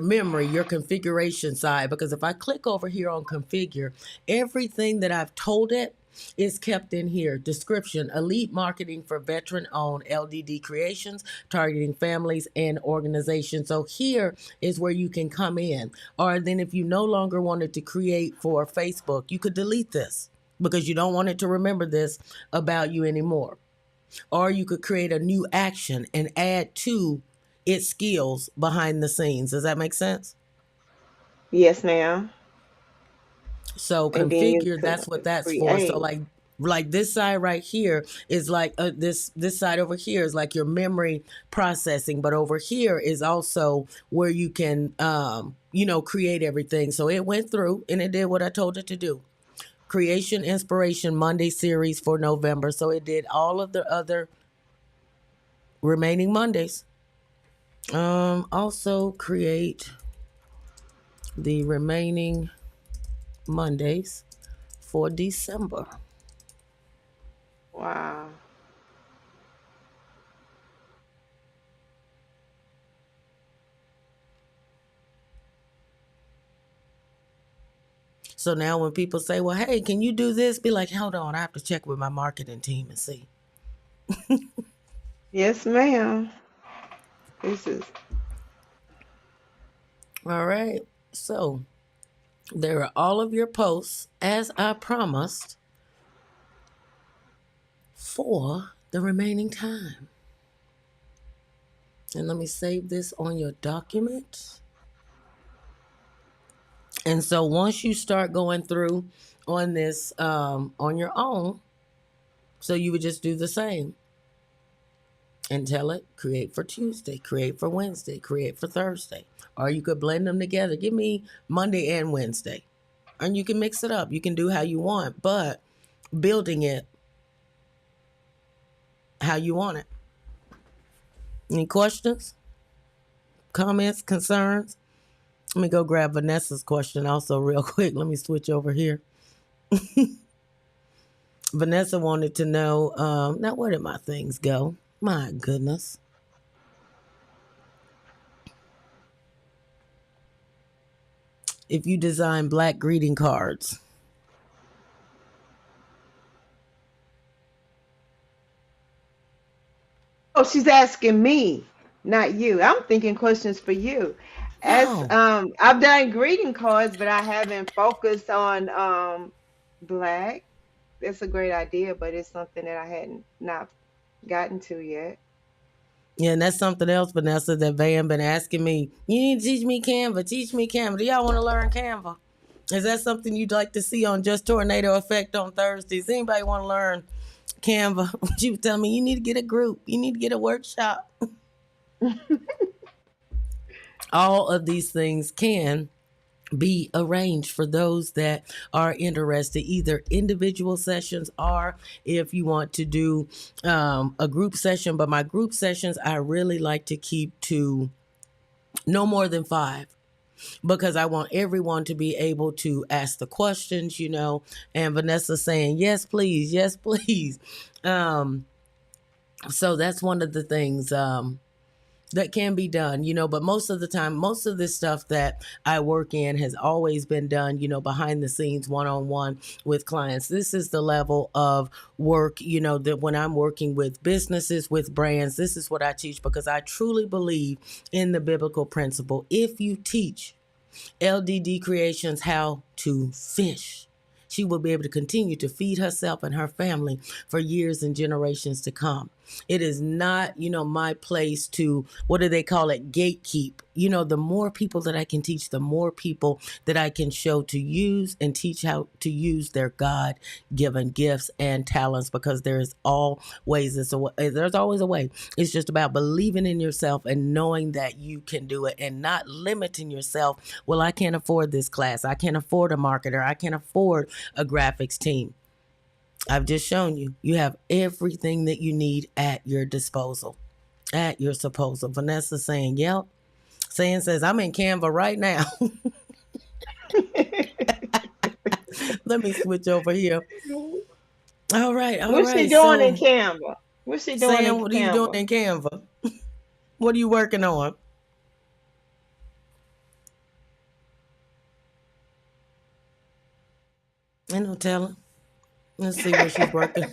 memory, your configuration side, because if I click over here on configure, everything that I've told it is kept in here. Description: elite marketing for veteran-owned LDD creations, targeting families and organizations. So here is where you can come in. Or then if you no longer wanted to create for Facebook, you could delete this because you don't want it to remember this about you anymore. Or you could create a new action and add to its skills behind the scenes. Does that make sense? Yes, ma'am. So And then you configure, could that's what that's for. So create. like this side right here is like this side over here is like your memory processing, but over here is also where you can create everything. So it went through and it did what I told it to do. Creation Inspiration Monday series for November. So it did all of the other remaining Mondays. Also create the remaining Mondays for December. Wow. So now when people say, well, hey, can you do this? Be like, hold on, I have to check with my marketing team and see. Yes, ma'am. This is All right. So there are all of your posts, as I promised, for the remaining time. And let me save this on your document. And so once you start going through on this on your own, so you would just do the same and tell it, create for Tuesday, create for Wednesday, create for Thursday. Or you could blend them together. Give me Monday and Wednesday. And you can mix it up. You can do how you want, but building it how you want it. Any questions? Comments? Concerns? Let me go grab Vanessa's question also real quick. Let me switch over here. Vanessa wanted to know, now where did my things go? My goodness. If you design black greeting cards. Oh, she's asking me, not you. I'm thinking questions for you. As No. I've done greeting cards, but I haven't focused on black. That's a great idea, but it's something that I hadn't not gotten to yet. Yeah, and that's something else, Vanessa, that Van been asking me. You need to teach me Canva. Teach me Canva. Do y'all want to learn Canva? Is that something you'd like to see on Just Tornado Effect on Thursdays? Anybody want to learn Canva? She was telling me you need to get a group. You need to get a workshop. All of these things can be arranged for those that are interested, either individual sessions or if you want to do a group session. But my group sessions, I really like to keep to no more than 5. because I want everyone to be able to ask the questions, and Vanessa saying, yes, please, yes, please. Um, so that's one of the things that can be done, but most of the time, most of this stuff that I work in has always been done, behind the scenes, one-on-one with clients. This is the level of work, that when I'm working with businesses, with brands, this is what I teach, because I truly believe in the biblical principle. If you teach LDD Kreationz how to fish, she will be able to continue to feed herself and her family for years and generations to come. It is not, my place to, what do they call it, gatekeep. The more people that I can teach, the more people that I can show to use and teach how to use their God-given gifts and talents, because there's there's always a way. It's just about believing in yourself and knowing that you can do it, and not limiting yourself. Well, I can't afford this class. I can't afford a marketer. I can't afford a graphics team. I've just shown you. You have everything that you need at your disposal. At your disposal. Vanessa saying, yep. Says, I'm in Canva right now. Let me switch over here. All right, all What's she right. doing in So, Canva? What's she doing in Sam, what are you doing Canva? in Canva? What are you working on? Ain't no telling. Let's see what she's working.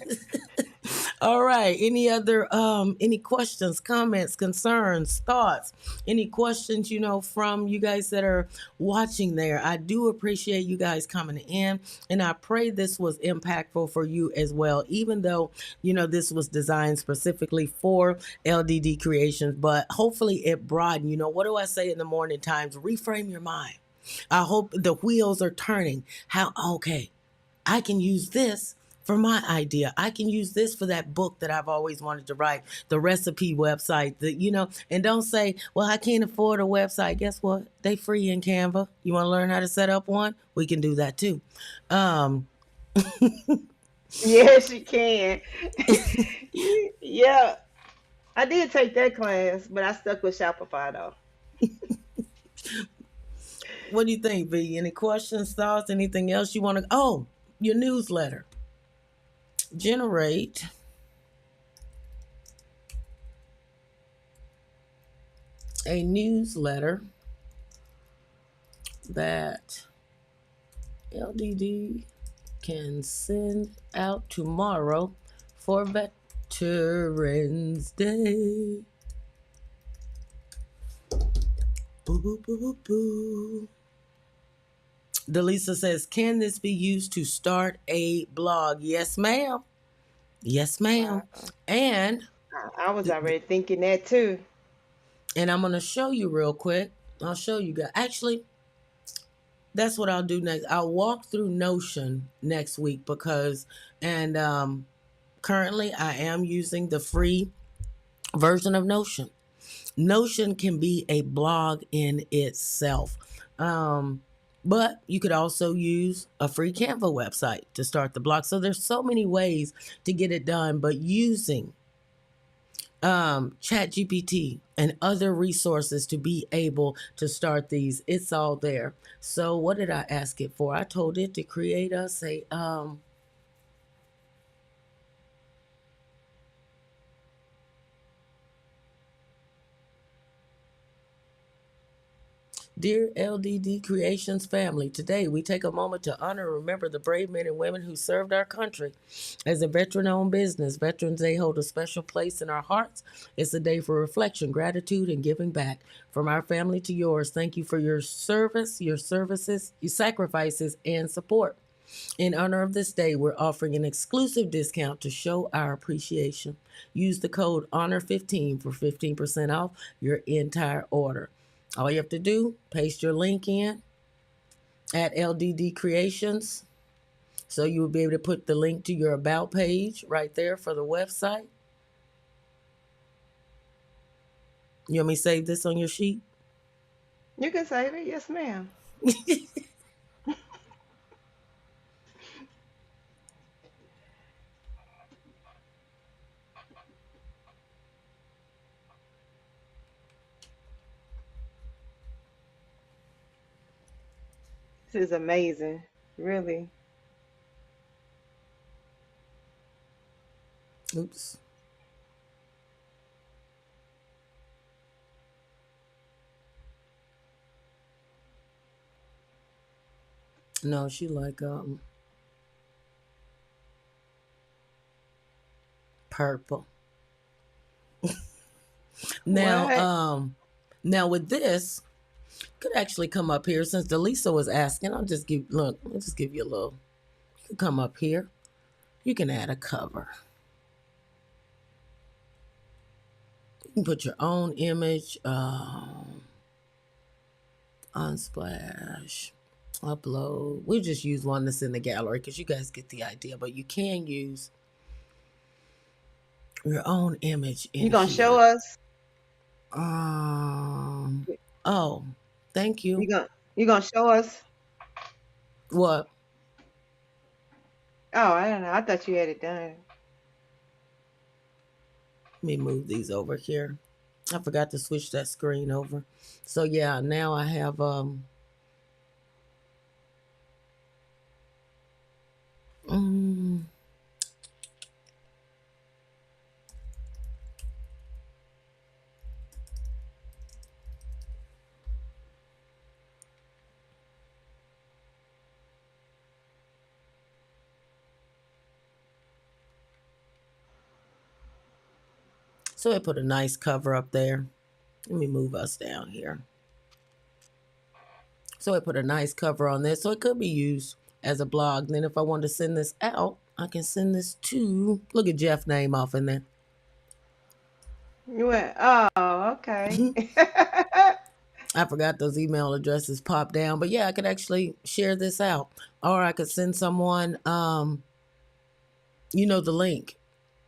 All right. Any questions, comments, concerns, thoughts? Any questions, from you guys that are watching there? I do appreciate you guys coming in, and I pray this was impactful for you as well, even though, this was designed specifically for LDD Kreationz, but hopefully it broadened. What do I say in the morning times? Reframe your mind. I hope the wheels are turning. Okay, I can use this for my idea. I can use this for that book that I've always wanted to write, the recipe website, and don't say, well, I can't afford a website. Guess what? They free in Canva. You want to learn how to set up one? We can do that too. Um, Yes, you can. Yeah, I did take that class, but I stuck with Shopify though. what do you think, V? Any questions, thoughts, anything else you want to? Oh, your newsletter. Generate a newsletter that LDD can send out tomorrow for Veterans Day. Boo, boo, boo, boo, boo. Delisa says, can this be used to start a blog? Yes, ma'am. Yes, ma'am. Wow. And I was already thinking that too. I'm going to show you real quick. I'll show you guys. Actually, that's what I'll do next. I'll walk through Notion next week and currently I am using the free version of Notion. Notion can be a blog in itself. But you could also use a free Canva website to start the blog. So there's so many ways to get it done, but using chat gpt and other resources to be able to start these, it's all there. So what did I ask it for? I told it to create us a Dear LDD Kreationz family, today we take a moment to honor and remember the brave men and women who served our country. As a veteran-owned business, Veterans Day holds a special place in our hearts. It's a day for reflection, gratitude, and giving back. From our family to yours, thank you for your service, your services, your sacrifices, and support. In honor of this day, we're offering an exclusive discount to show our appreciation. Use the code HONOR15 for 15% off your entire order. All you have to do, paste your link in at LDD Kreationz. So you will be able to put the link to your about page right there for the website. You want me to save this on your sheet? You can save it, yes, ma'am. This is amazing. Really. Oops. No, she like purple. Now, What? now with this, could actually come up here since Delisa was asking. I'll just give you a little. You can come up here. You can add a cover. You can put your own image. Unsplash. Upload. We just use one that's in the gallery because you guys get the idea. But you can use your own image You in gonna show here. us? Oh, thank you. You gonna show us? What? Oh, I don't know. I thought you had it done. Let me move these over here. I forgot to switch that screen over. So yeah, now I have mm, so I put a nice cover up there. Let me move us down here. So I put a nice cover on this. So it could be used as a blog. Then if I want to send this out, I can send this to, look at Jeff's name off in there. You went, oh, okay. I forgot those email addresses popped down. But yeah, I could actually share this out. Or I could send someone, the link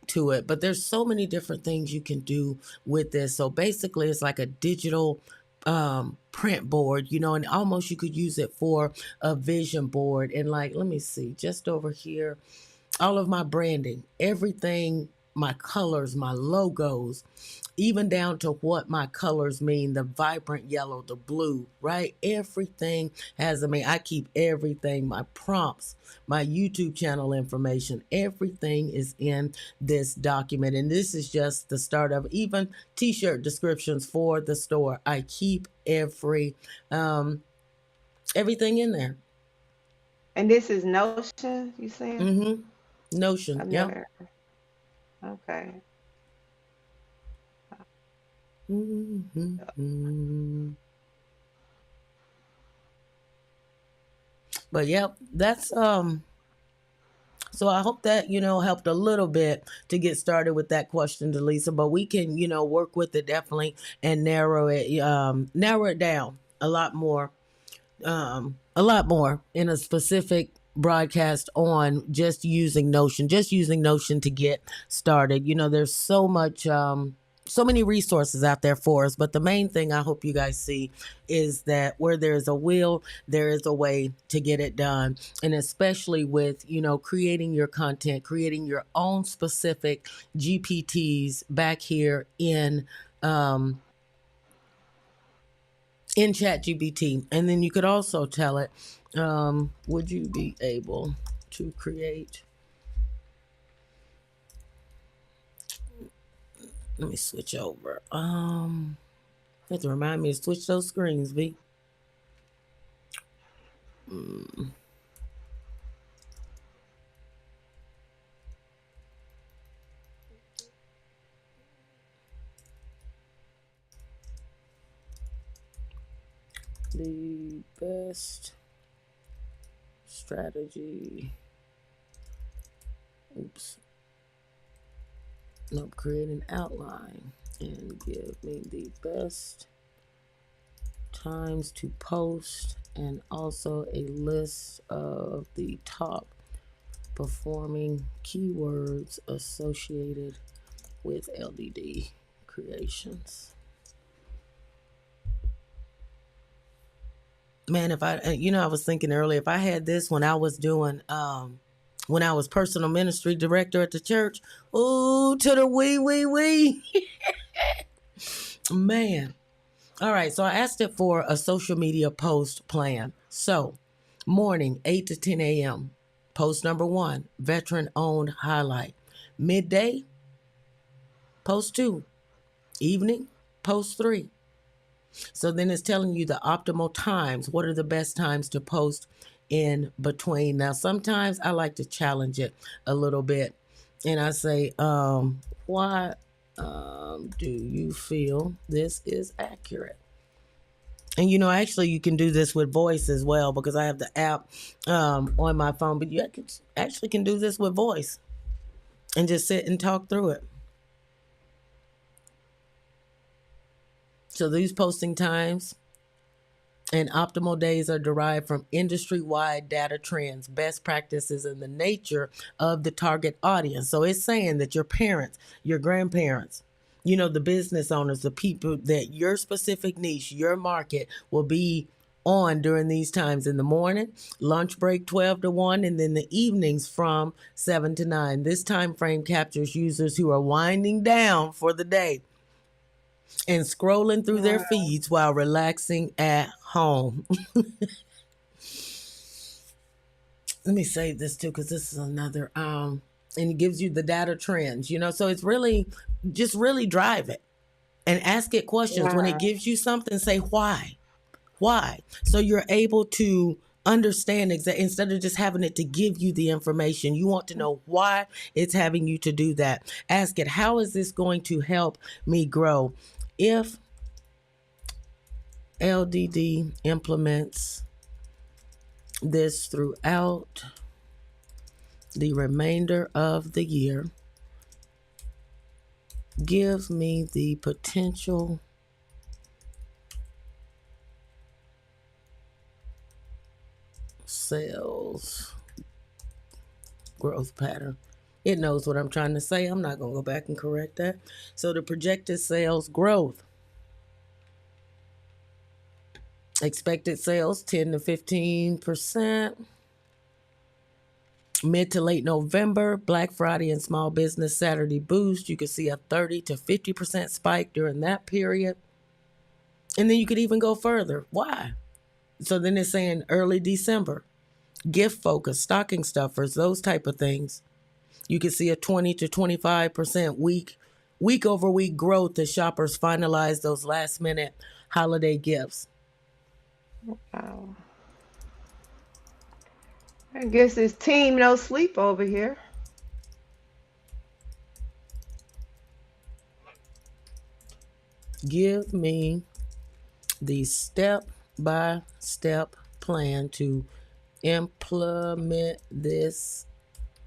to it. But there's so many different things you can do with this. So basically, it's like a digital print board, and almost you could use it for a vision board. And like, let me see, just over here, all of my branding, everything, my colors, my logos, even down to what my colors mean, the vibrant yellow, the blue, right? Everything has, I keep everything, my prompts, my YouTube channel information, everything is in this document. And this is just the start of even t-shirt descriptions for the store. I keep everything in there. And this is Notion, you saying? Notion, I've yeah. never. Okay. But yep, that's so I hope that helped a little bit to get started with that question, Delisa. But we can work with it definitely and narrow it down a lot more in a specific broadcast on just using Notion to get started. There's so much so many resources out there for us, but the main thing I hope you guys see is that where there's a will, there is a way to get it done. And especially with creating your content, creating your own specific GPTs back here in ChatGPT. And then you could also tell it, would you be able to create, let me switch over. You have to remind me to switch those screens, V. The best strategy. Oops. Nope. Create an outline and give me the best times to post and also a list of the top performing keywords associated with LDD Kreationz. Man, if I was thinking earlier, if I had this when I was doing, when I was personal ministry director at the church, ooh, to the wee. Man. All right, so I asked it for a social media post plan. So Morning, 8 to 10 a.m. Post number 1, veteran owned highlight. Midday, post 2. Evening, post 3. So then it's telling you the optimal times. What are the best times to post in between? Now, sometimes I like to challenge it a little bit. And I say, why do you feel this is accurate? And actually, you can do this with voice as well, because I have the app on my phone. But you actually can do this with voice and just sit and talk through it. So these posting times and optimal days are derived from industry-wide data trends, best practices, and the nature of the target audience. So it's saying that your parents, your grandparents, the business owners, the people that your specific niche, your market will be on during these times: in the morning, lunch break 12 to 1, and then the evenings from 7 to 9. This time frame captures users who are winding down for the day and scrolling through their Wow. feeds while relaxing at home. Let me say this too, because this is another, and it gives you the data trends, so it's really, just really drive it and ask it questions. When it Wow. gives you something, say why. So you're able to understand instead of just having it to give you the information. You want to know why it's having you to do that. Ask it, how is this going to help me grow? If LDD implements this throughout the remainder of the year, give me the potential sales growth pattern. It knows what I'm trying to say. I'm not going to go back and correct that. So the projected sales growth. Expected sales 10 to 15%. Mid to late November, Black Friday and Small Business Saturday boost. You could see a 30 to 50% spike during that period. And then you could even go further. Why? So then it's saying early December, gift focus, stocking stuffers, those type of things. You can see a 20 to 25% week over week growth as shoppers finalize those last minute holiday gifts. Wow. I guess it's team no sleep over here. Give me the step-by-step plan to implement this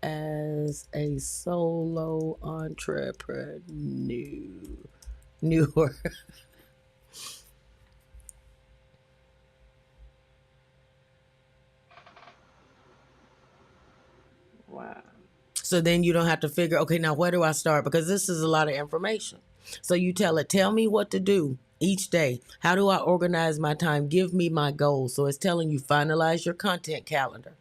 as a solo entrepreneur. Wow. So then you don't have to figure, okay, now where do I start? Because this is a lot of information. So you tell me what to do each day. How do I organize my time? Give me my goals. So it's telling you, finalize your content calendar.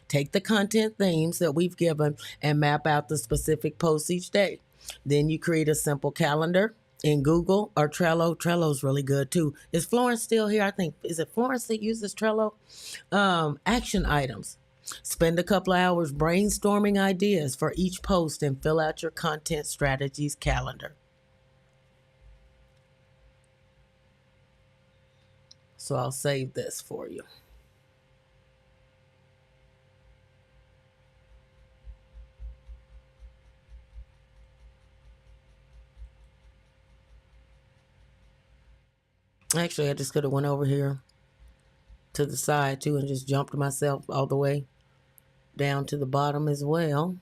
Take the content themes that we've given and map out the specific posts each day. Then you create a simple calendar in Google or Trello. Trello's really good too. Is Florence still here? I think, is it Florence that uses Trello? Action items. Spend a couple of hours brainstorming ideas for each post and fill out your content strategies calendar. So I'll save this for you. Actually, I just could have went over here to the side too and just jumped myself all the way down to the bottom as well.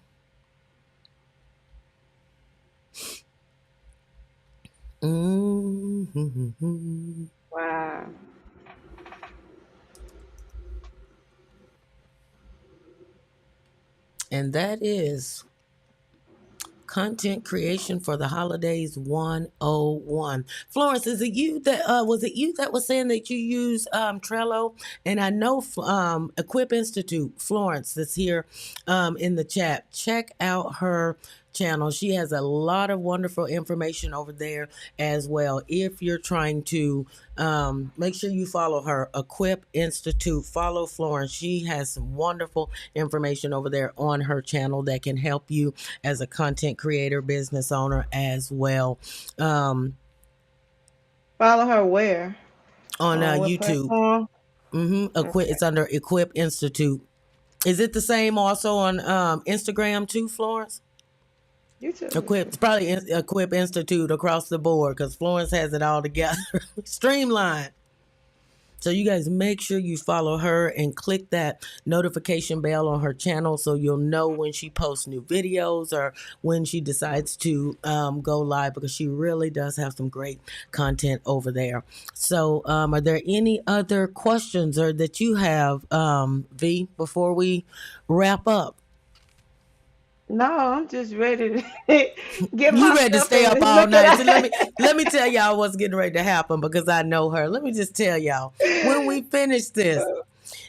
Wow. And that is Content Creation for the Holidays 101. Florence, is it you that was saying that you use Trello? And I know Equip Institute, Florence, that's here in the chat. Check out her channel. She has a lot of wonderful information over there as well. If you're trying to make sure you follow her, Equip Institute. Follow Florence. She has some wonderful information over there on her channel that can help you as a content creator, business owner as well. Follow her where? On On what YouTube. platform? Equip. Okay. It's under Equip Institute. Is it the same also on Instagram too, Florence? YouTube is Equip. It's probably Equip Institute across the board because Florence has it all together. Streamlined. So you guys make sure you follow her and click that notification bell on her channel so you'll know when she posts new videos or when she decides to go live, because she really does have some great content over there. So are there any other questions or that you have, V, before we wrap up? No, I'm just ready to get You my ready to stuff stay and up all look night? So at let me tell y'all what's getting ready to happen because I know her. Let me just tell y'all when we finish this.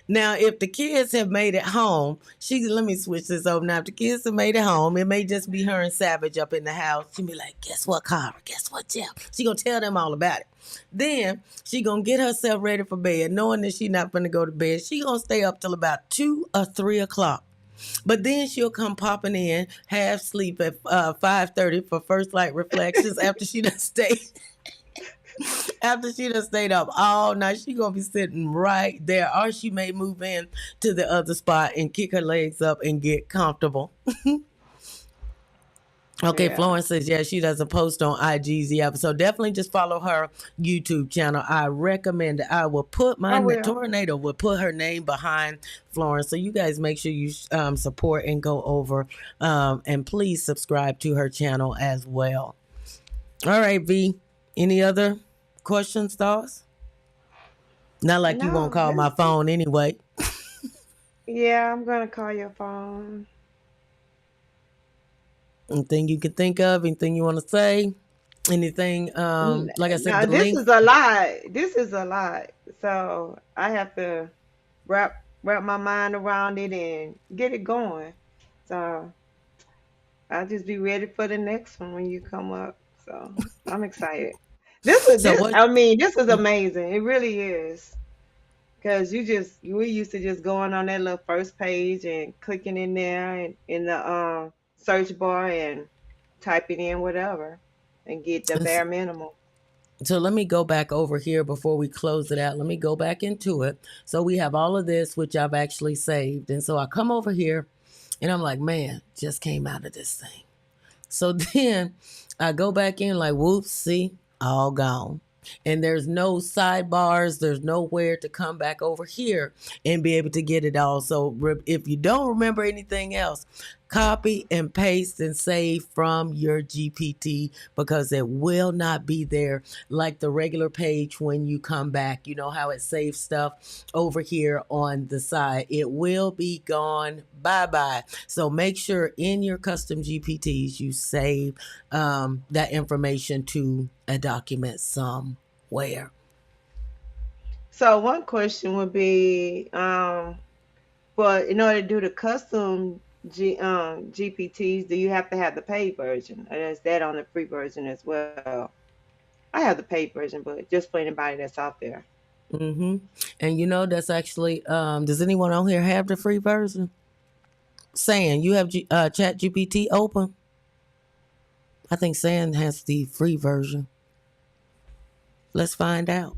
Now, if the kids have made it home, let me switch this over now. If the kids have made it home, it may just be her and Savage up in the house. She'll be like, guess what, Cara? Guess what, Jeff? She gonna tell them all about it. Then she gonna get herself ready for bed, knowing that she not gonna go to bed. She gonna stay up till about 2 or 3 o'clock. But then she'll come popping in, half sleep at 5:30 for first light reflections after she done stayed. After she done stayed up all night, she gonna be sitting right there, or she may move in to the other spot and kick her legs up and get comfortable. Okay, Yeah, Florence says, yeah, she doesn't post on IGs yet. So definitely just follow her YouTube channel. I recommend it. I will put I will. Tornado will put her name behind Florence. So you guys make sure you support and go over and please subscribe to her channel as well. All right, V. Any other questions, thoughts? Not like you won't No, call my phone anyway. yeah, I'm gonna call your phone. Anything you can think of? Anything you want to say? Anything? Like I said, Now the this link. is a lot. This is a lot. So I have to wrap my mind around it and get it going. So I'll just be ready for the next one when you come up. So I'm excited. So what? This is amazing. It really is. Cause we used to just going on that little first page and clicking in there and in the search bar and typing in whatever and get the bare minimum. So let me go back over here before we close it out. Let me go back into it. So we have all of this, which I've actually saved. And so I come over here and I'm like, man, just came out of this thing. So then I go back in like, whoops, see, all gone. And there's no sidebars. There's nowhere to come back over here and be able to get it all. So if you don't remember anything else, copy and paste and save from your GPT because it will not be there like the regular page when you come back. You know how it saves stuff over here on the side. It will be gone. Bye-bye. So make sure in your custom GPTs you save that information to a document somewhere. So one question would be, but in order to do the custom GPTs, do you have to have the paid version, or is that on the free version as well? I have the paid version, but just for anybody that's out there. Mm-hmm. And you know that's actually. Does anyone on here have the free version? Saying you have Chat GPT open. I think San has the free version. Let's find out.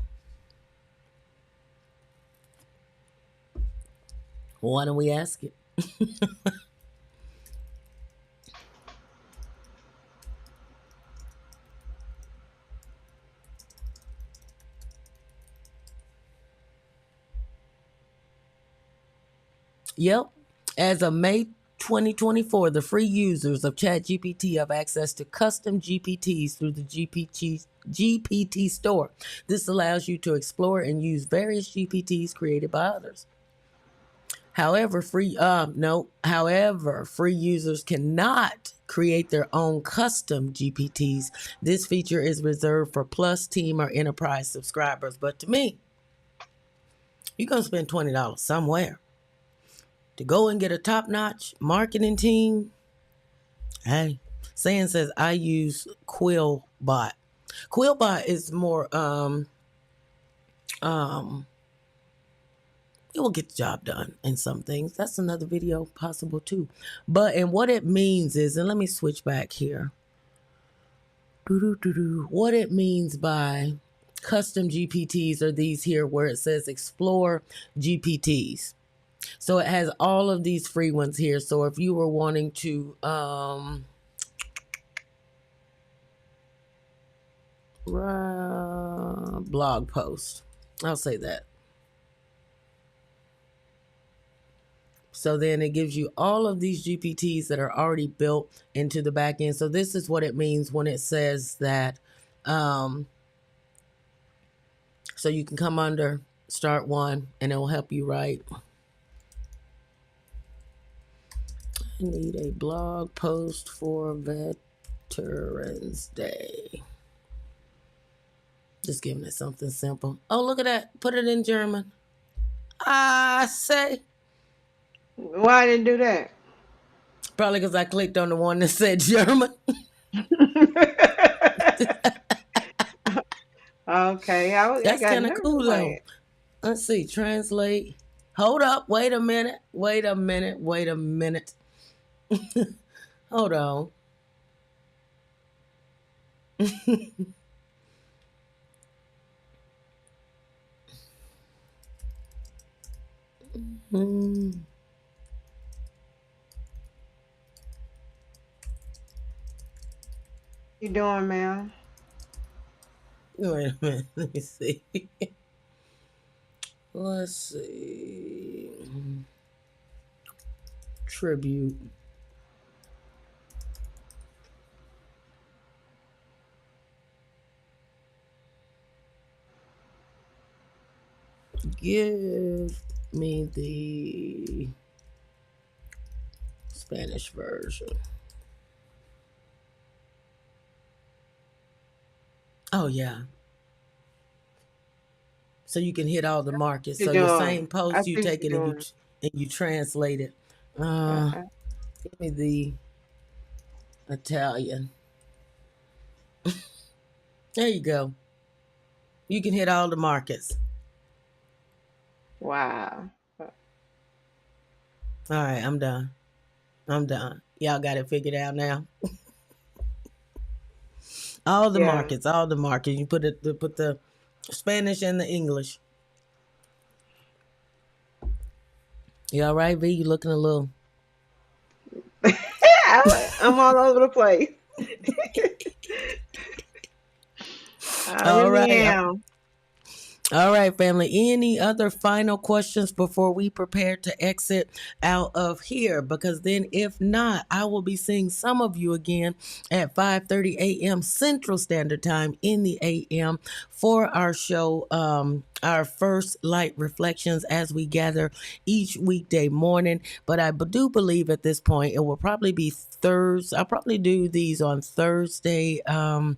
Why don't we ask it? Yep. As of May 2024, the free users of ChatGPT have access to custom GPTs through the GPT store. This allows you to explore and use various GPTs created by others. However, free users cannot create their own custom GPTs. This feature is reserved for Plus, Team, or Enterprise subscribers. But to me, you're going to spend $20 somewhere to go and get a top-notch marketing team. Hey, Saying says I use Quillbot. Quillbot is more it will get the job done in some things. That's another video possible too. But and what it means is, and let me switch back here. What it means by custom GPTs are these here where it says explore GPTs. So it has all of these free ones here. So if you were wanting to blog post, I'll say that. So then it gives you all of these GPTs that are already built into the back end. So this is what it means when it says that. So you can come under start one and it will help you write. I need a blog post for Veterans Day. Just giving it something simple. Oh, look at that. Put it in German. I say. Why didn't do that? Probably because I clicked on the one that said German. Okay, I That's got kind of nervous cool like though. Let's see. Translate. Hold up. Wait a minute. Wait a minute. Wait a minute. Hold on. you doing, man? Wait a minute. Let me see. Let's see. Tribute. Give me the Spanish version. Oh, yeah. So you can hit all the markets. So your same post, you take it and you translate it. Give me the Italian. There you go. You can hit all the markets. Wow. All right, I'm done. I'm done. Y'all got it figured out now. All the markets, all the markets. You put the Spanish and the English. You all right, V? You looking a little... I'm all over the place. I really am. All right, family. Any other final questions before we prepare to exit out of here? Because then if not, I will be seeing some of you again at 5:30 a.m. Central Standard Time in the a.m. for our show, our first light reflections as we gather each weekday morning. But I do believe at this point it will probably be Thursday. I'll probably do these on Thursday. I'll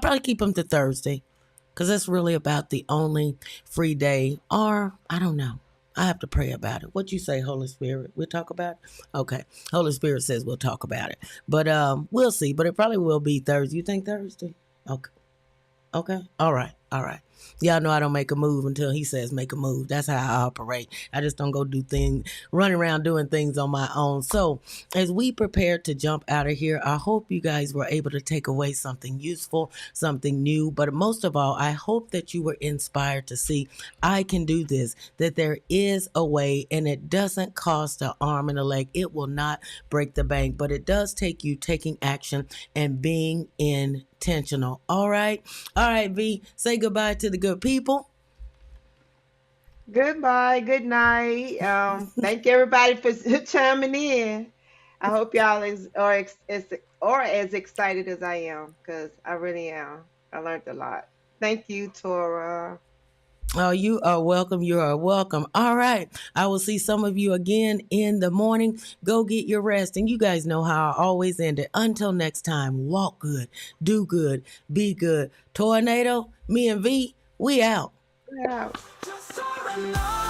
probably keep them to Thursday, because that's really about the only free day. Or, I don't know. I have to pray about it. What you say, Holy Spirit? We'll talk about it? Okay. Holy Spirit says we'll talk about it. But we'll see. But it probably will be Thursday. You think Thursday? Okay. Okay. All right. All right. Y'all know I don't make a move until he says make a move. That's how I operate. I just don't go do things, run around doing things on my own. So as we prepare to jump out of here, I hope you guys were able to take away something useful, something new. But most of all, I hope that you were inspired to see I can do this, that there is a way, and it doesn't cost an arm and a leg. It will not break the bank, but it does take you taking action and being intentional. All right. All right, V, say goodbye to the good people. Goodbye. Good night. Thank everybody for chiming in. I hope y'all are as excited as I am, because I really am. I learned a lot. Thank you, Tora. Oh, you are welcome. You are welcome. All right. I will see some of you again in the morning. Go get your rest. And you guys know how I always end it. Until next time, walk good, do good, be good. Tornado, me and V, we out. Yeah. Just so I know.